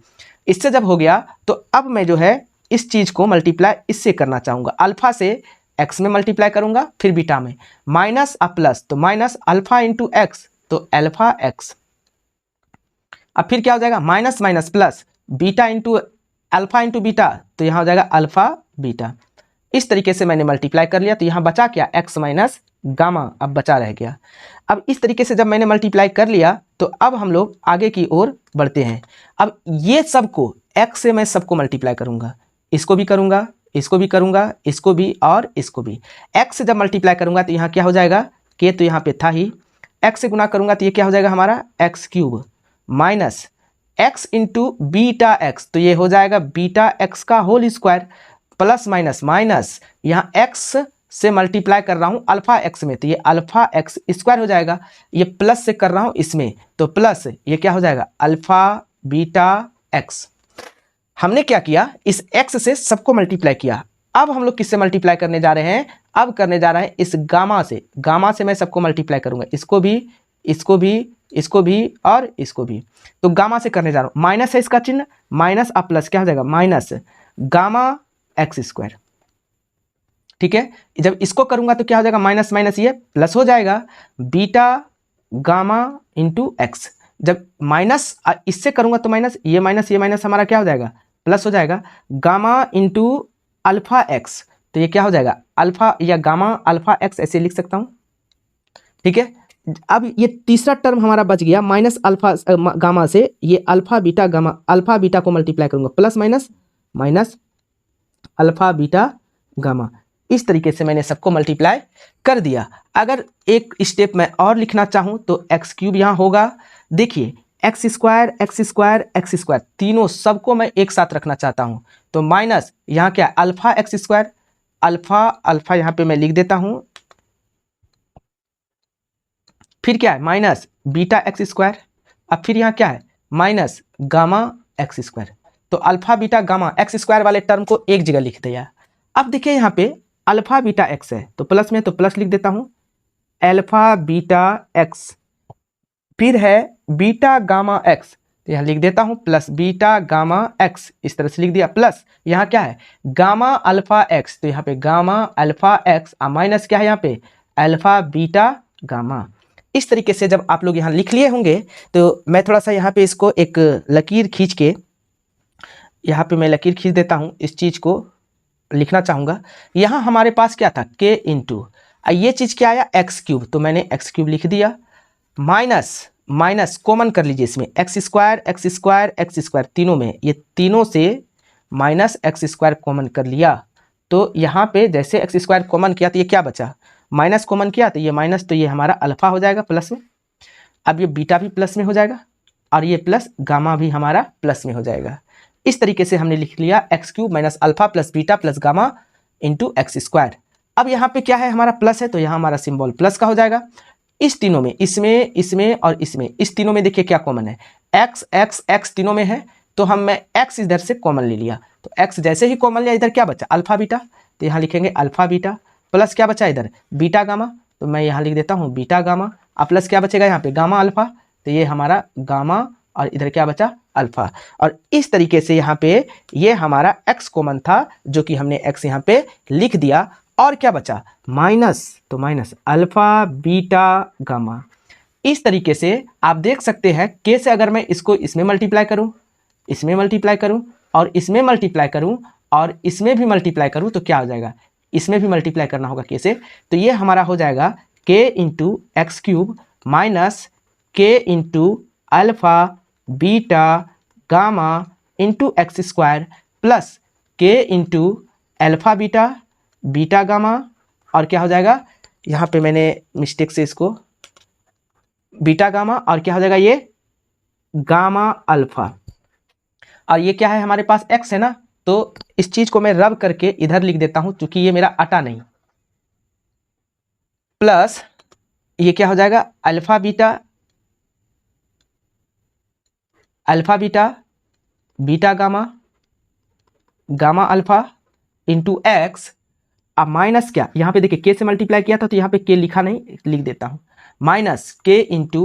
इससे जब हो गया तो अब मैं जो है इस चीज़ को मल्टीप्लाई इससे करना चाहूँगा। अल्फा से एक्स में मल्टीप्लाई करूंगा, फिर बीटा में, माइनस और प्लस, तो माइनस अल्फा इंटू एक्स, तो अल्फा एक्स। अब फिर क्या हो जाएगा, minus minus plus, beta into alpha into beta, तो यहाँ हो जाएगा अल्फा बीटा। इस तरीके से मैंने मल्टीप्लाई कर लिया, तो यहाँ बचा क्या, एक्स माइनस गामा, अब बचा रह गया। अब इस तरीके से जब मैंने मल्टीप्लाई कर लिया, तो अब हम लोग आगे की ओर बढ़ते हैं। अब ये सबको एक्स से मैं सबको मल्टीप्लाई करूंगा, इसको भी करूंगा, इसको भी करूंगा, इसको भी और इसको भी। एक्स से जब मल्टीप्लाई करूंगा तो यहाँ क्या हो जाएगा, के तो यहाँ पे था ही, एक्स से गुना करूंगा तो ये क्या हो जाएगा हमारा x cube, minus x into beta x, तो ये हो जाएगा बीटा एक्स का whole square, plus minus minus, यहाँ एक्स से मल्टीप्लाई कर रहा हूँ अल्फा एक्स में, तो ये अल्फा एक्स स्क्वायर हो जाएगा, ये प्लस से कर रहा हूँ इसमें, तो प्लस ये क्या हो जाएगा अल्फा बीटा एक्स। हमने क्या किया, इस एक्स से सबको मल्टीप्लाई किया। अब हम लोग किससे मल्टीप्लाई करने जा रहे हैं, अब करने जा रहे हैं इस गामा से। गामा से मैं सबको मल्टीप्लाई करूंगा, इसको भी, इसको भी, इसको भी और इसको भी। तो गामा से करने जा रहा हूँ, माइनस है इसका चिन्ह, माइनस और प्लस क्या हो जाएगा, माइनस गामा एक्स स्क्वायर। ठीक है, जब इसको करूंगा तो क्या हो जाएगा, माइनस माइनस ये प्लस हो जाएगा, बीटा गामा इंटू एक्स। जब माइनस इससे करूंगा तो माइनस, ये माइनस हमारा क्या हो जाएगा, प्लस हो जाएगा, गामा इंटू अल्फा एक्स, तो ये क्या हो जाएगा अल्फा या गामा अल्फा एक्स, ऐसे लिख सकता हूं। ठीक है, अब ये तीसरा टर्म हमारा बच गया, माइनस अल्फा गामा से ये alpha beta gamma, alpha beta को मल्टीप्लाई करूंगा, plus minus minus alpha beta gamma. इस तरीके से मैंने सबको मल्टीप्लाई कर दिया। अगर एक स्टेप मैं और लिखना चाहूँ तो एक्स क्यूब यहाँ होगा, देखिए x square x square x square, तीनों सबको मैं एक साथ रखना चाहता हूँ, तो माइनस यहाँ क्या alpha x square, alpha alpha यहाँ पे मैं लिख देता हूँ, फिर क्या है माइनस बीटा एक्स स्क्वायर, अब फिर यहाँ क्या है माइनस गामा एक्स स्क्वायर। तो alpha beta gamma x square वाले टर्म को एक जगह लिख दिया। अब देखिए यहाँ पे अल्फा बीटा एक्स है तो प्लस में, तो प्लस लिख देता हूँ अल्फा बीटा एक्स, फिर है बीटा गामा एक्स, तो यहाँ लिख देता हूँ प्लस बीटा गामा एक्स, इस तरह से लिख दिया, प्लस यहाँ क्या है गामा अल्फा एक्स, तो यहाँ पे गामा अल्फा एक्स, माइनस क्या है यहाँ पे अल्फा बीटा गामा। इस तरीके से जब आप लोग यहाँ लिख लिए होंगे तो मैं थोड़ा सा यहाँ पे इसको एक लकीर खींच के, यहाँ पे मैं लकीर खींच देता हूँ, इस चीज़ को लिखना चाहूँगा। यहाँ हमारे पास क्या था के इंटू, ये चीज़ क्या आया एक्स क्यूब, तो मैंने एक्स क्यूब लिख दिया, माइनस माइनस कॉमन कर लीजिए इसमें, x square x square x square, तीनों में, ये तीनों से माइनस एक्स स्क्वायर कॉमन कर लिया, तो यहाँ पे जैसे एक्स स्क्वायर कॉमन किया तो ये क्या बचा, माइनस कॉमन किया तो ये माइनस, तो ये हमारा अल्फा हो जाएगा प्लस में, अब ये बीटा भी प्लस में हो जाएगा और ये प्लस गामा भी हमारा प्लस में हो जाएगा। इस तरीके से हमने लिख लिया x cube minus alpha plus beta plus gamma into x square. अब यहाँ पे क्या है हमारा प्लस है, तो यहाँ हमारा सिंबल प्लस का हो जाएगा। इस तीनों में, इसमें इसमें और इसमें, इस तीनों में देखिए क्या कॉमन है, एक्स एक्स एक्स तीनों में है, तो मैं एक्स इधर से कॉमन ले लिया, तो एक्स जैसे ही कॉमन लिया इधर क्या बचा अल्फा बीटा, तो यहाँ लिखेंगे अल्फा बीटा, प्लस क्या बचा इधर बीटा गामा, तो मैं यहाँ लिख देता हूँ बीटा गामा, और प्लस क्या बचेगा यहाँ पे गामा अल्फा, तो ये हमारा गामा और इधर क्या बचा अल्फा। और इस तरीके से यहाँ पे ये हमारा x कॉमन था जो कि हमने x यहाँ पे लिख दिया, और क्या बचा माइनस, तो माइनस अल्फा बीटा गामा। इस तरीके से आप देख सकते हैं k से अगर मैं इसको इसमें मल्टीप्लाई करूं, इसमें मल्टीप्लाई करूं और इसमें मल्टीप्लाई करूं और इसमें भी मल्टीप्लाई करूं तो क्या हो जाएगा, इसमें भी मल्टीप्लाई करना होगा k से, तो ये हमारा हो जाएगा k into X cube minus k into alpha beta gamma into x square plus K into alpha beta beta gamma, और क्या हो जाएगा यहाँ पे मैंने मिस्टेक से इसको बीटा गामा, और क्या हो जाएगा ये गामा अल्फा, और ये क्या है हमारे पास x है ना, तो इस चीज को मैं रब करके इधर लिख देता हूं क्योंकि ये मेरा अटा नहीं, प्लस ये क्या हो जाएगा alpha beta beta gamma gamma alpha into x, अब माइनस क्या यहाँ पे देखिए k से मल्टीप्लाई किया था तो यहाँ पे k लिखा नहीं, लिख देता हूँ minus k into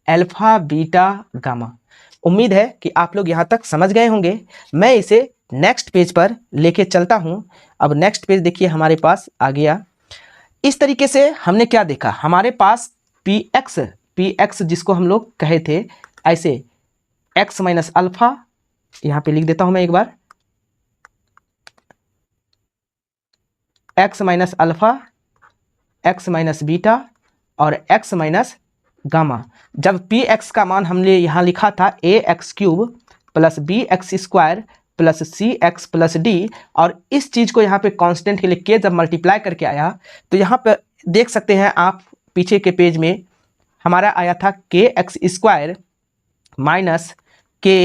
alpha beta gamma. उम्मीद है कि आप लोग यहाँ तक समझ गए होंगे। मैं इसे नेक्स्ट पेज पर लेके चलता हूँ। अब नेक्स्ट पेज देखिए हमारे पास आ गया। इस तरीके से हमने क्या देखा, हमारे पास पी एक्स जिसको हम लोग कहे थे ऐसे x माइनस अल्फा, यहाँ पे लिख देता हूँ मैं एक बार, x minus alpha, x minus beta और x माइनस गामा। जब पी एक्स का मान हमने यहाँ लिखा था A x cube plus B x square plus C x plus D, और इस चीज़ को यहाँ पे कांस्टेंट के लिए के जब मल्टीप्लाई करके आया तो यहाँ पे देख सकते हैं आप पीछे के पेज में हमारा आया था के एक्स स्क्वायर माइनस के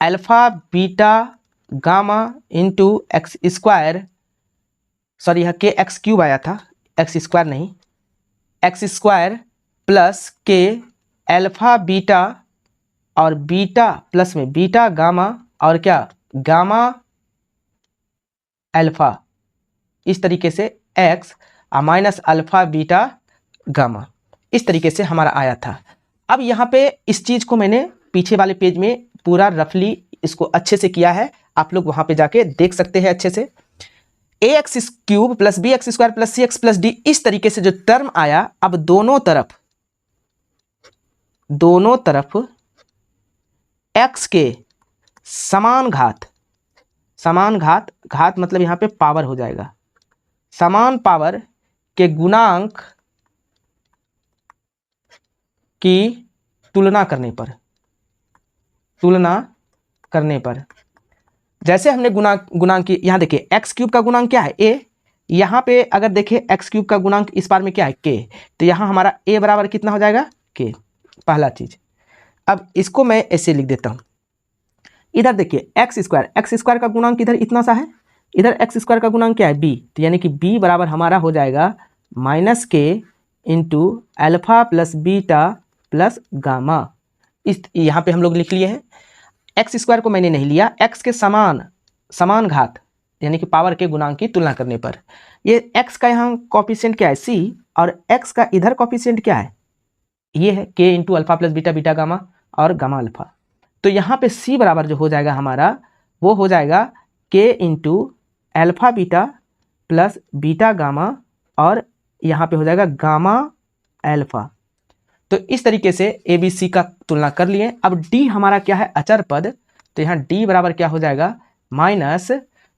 alpha beta gamma into x square, sorry यहाँ के एक्स क्यूब आया था, एक्स स्क्वायर नहीं, एक्स स्क्वायर प्लस के अल्फा बीटा और बीटा प्लस में बीटा गामा और क्या गामा अल्फा, इस तरीके से x minus alpha beta gamma, इस तरीके से हमारा आया था। अब यहाँ पे इस चीज़ को मैंने पीछे वाले पेज में पूरा रफली इसको अच्छे से किया है, आप लोग वहाँ पे जाके देख सकते हैं अच्छे से। A x cube plus B x square plus C x plus D, इस तरीके से जो टर्म आया, अब दोनों तरफ x के समान घात मतलब यहाँ पे पावर हो जाएगा, समान के गुणांक की तुलना करने पर जैसे हमने गुणांक की, यहाँ देखिए एक्स क्यूब का गुणांक क्या है a, यहाँ पे अगर देखिए एक्स क्यूब का गुणांक इस बार में क्या है k, तो यहाँ हमारा a बराबर कितना हो जाएगा k, पहला चीज। अब इसको मैं ऐसे लिख देता हूँ, इधर देखिए एक्स स्क्वायर का गुणांक इधर इतना सा है, इधर एक्स स्क्वायर का गुणांक क्या है b, तो यानी कि b बराबर हमारा हो जाएगा minus K into alpha plus beta plus gamma. इस यहाँ पे हम लोग लिख लिए हैं। एक्स स्क्वायर को मैंने नहीं लिया, एक्स के समान घात यानी कि पावर के गुणांक की तुलना करने पर, ये एक्स का यहाँ कॉफिशिएंट क्या है c, और एक्स का इधर कॉफिशिएंट क्या है, ये है के into alpha plus beta beta gamma और गामा अल्फा। तो यहाँ पे c बराबर जो हो जाएगा हमारा, वो हो जाएगा के into alpha beta plus beta gamma और यहाँ पे हो जाएगा गामा अल्फा। तो इस तरीके से ए बी सी का तुलना कर लिए। अब d हमारा क्या है, अचर पद, तो यहाँ d बराबर क्या हो जाएगा माइनस,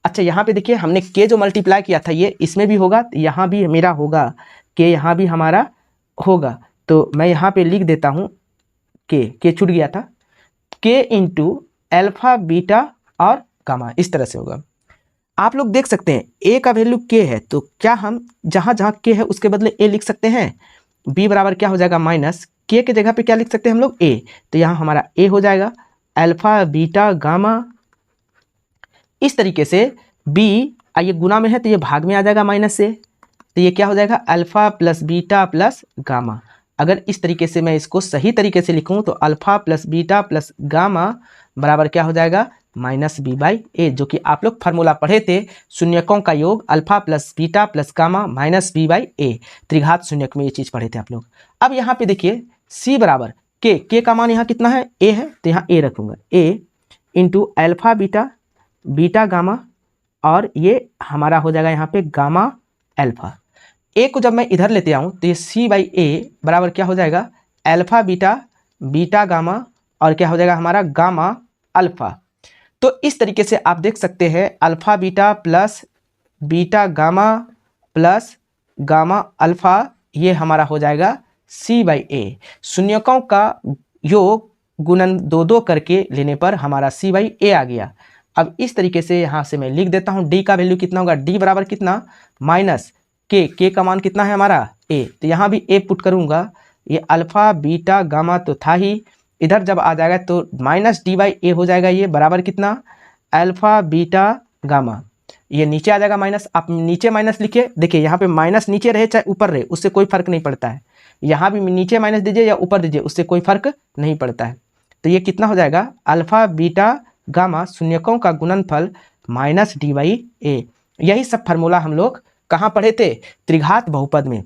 अच्छा यहाँ पे देखिए हमने k जो मल्टीप्लाई किया था ये इसमें भी होगा, तो यहाँ भी मेरा होगा k, यहाँ भी हमारा होगा, तो मैं यहाँ पे लिख देता हूँ k छूट गया था, k इंटू अल्फा बीटा और गामा, इस तरह से होगा। आप लोग देख सकते हैं a का वैल्यू k है, तो क्या हम जहाँ k है उसके बदले a लिख सकते हैं, b बराबर क्या हो जाएगा माइनस k के जगह पे क्या लिख सकते हैं हम लोग a, तो यहाँ हमारा a हो जाएगा अल्फा बीटा गामा। इस तरीके से b ये गुना में है तो ये भाग में आ जाएगा माइनस से, तो ये क्या हो जाएगा alpha plus beta plus gamma. अगर इस तरीके से मैं इसको सही तरीके से लिखूं तो alpha plus beta plus gamma बराबर क्या हो जाएगा माइनस बी बाई ए, जो कि आप लोग फार्मूला पढ़े थे, शून्यकों का योग alpha plus beta plus gamma minus B by A, त्रिघात शून्यक में ये चीज़ पढ़े थे आप लोग। अब यहाँ पे देखिए c बराबर के का मान यहाँ कितना है a है, तो यहाँ a रखूँगा, a into alpha beta gamma और ये हमारा हो जाएगा यहाँ पे गामा अल्फा। a को जब मैं इधर लेते आऊँ तो ये c बाई ए बराबर क्या हो जाएगा अल्फा बीटा गामा और क्या हो जाएगा हमारा गामा अल्फा। तो इस तरीके से आप देख सकते हैं alpha beta plus beta gamma plus gamma alpha, ये हमारा हो जाएगा c बाई ए। शून्यकों का योग गुणन 2 करके लेने पर हमारा c बाई ए आ गया। अब इस तरीके से यहाँ से मैं लिख देता हूँ d का वैल्यू कितना होगा, d बराबर कितना माइनस k का मान कितना है हमारा a, तो यहाँ भी a पुट करूँगा, ये अल्फा बीटा गामा तो था ही, इधर जब आ जाएगा तो माइनस डी बाई ए हो जाएगा, ये बराबर कितना अल्फा बीटा गामा, ये नीचे आ जाएगा माइनस, आप नीचे माइनस लिखिए, देखिए यहाँ पे माइनस नीचे रहे चाहे ऊपर रहे उससे कोई फर्क नहीं पड़ता है, यहाँ भी नीचे माइनस दीजिए या ऊपर दीजिए उससे कोई फर्क नहीं पड़ता है। तो ये कितना हो जाएगा अल्फा बीटा गामा शून्यकों का गुणनफल माइनस डी बाई ए। यही सब फार्मूला हम लोग कहाँ पढ़े थे, त्रिघात बहुपद में।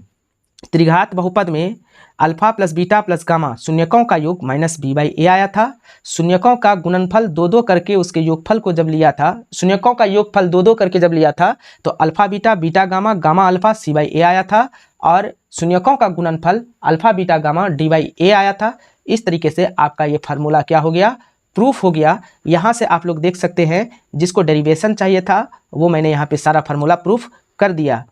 त्रिघात बहुपद में alpha plus beta plus gamma शून्यकों का योग माइनस बी बाई ए आया था। शून्यकों का गुणनफल दो दो करके उसके योगफल को जब लिया था, शून्यकों का योगफल दो दो करके जब लिया था तो alpha beta beta gamma gamma alpha C by A आया था, और शून्यकों का गुणनफल alpha beta gamma D by A आया था। इस तरीके से आपका ये फार्मूला क्या हो गया, प्रूफ हो गया। यहाँ से आप लोग देख सकते हैं जिसको डेरिवेशन चाहिए था वो मैंने यहाँ पे सारा फार्मूला प्रूफ कर दिया।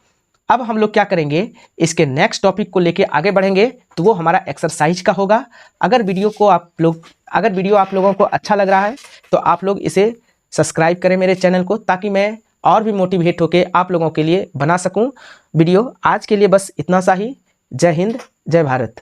अब हम लोग क्या करेंगे, इसके नेक्स्ट टॉपिक को लेके आगे बढ़ेंगे, तो वो हमारा एक्सरसाइज का होगा। अगर वीडियो आप लोगों को अच्छा लग रहा है तो आप लोग इसे सब्सक्राइब करें मेरे चैनल को, ताकि मैं और भी मोटिवेट होके आप लोगों के लिए बना सकूं वीडियो। आज के लिए बस इतना सा ही। जय हिंद, जय भारत।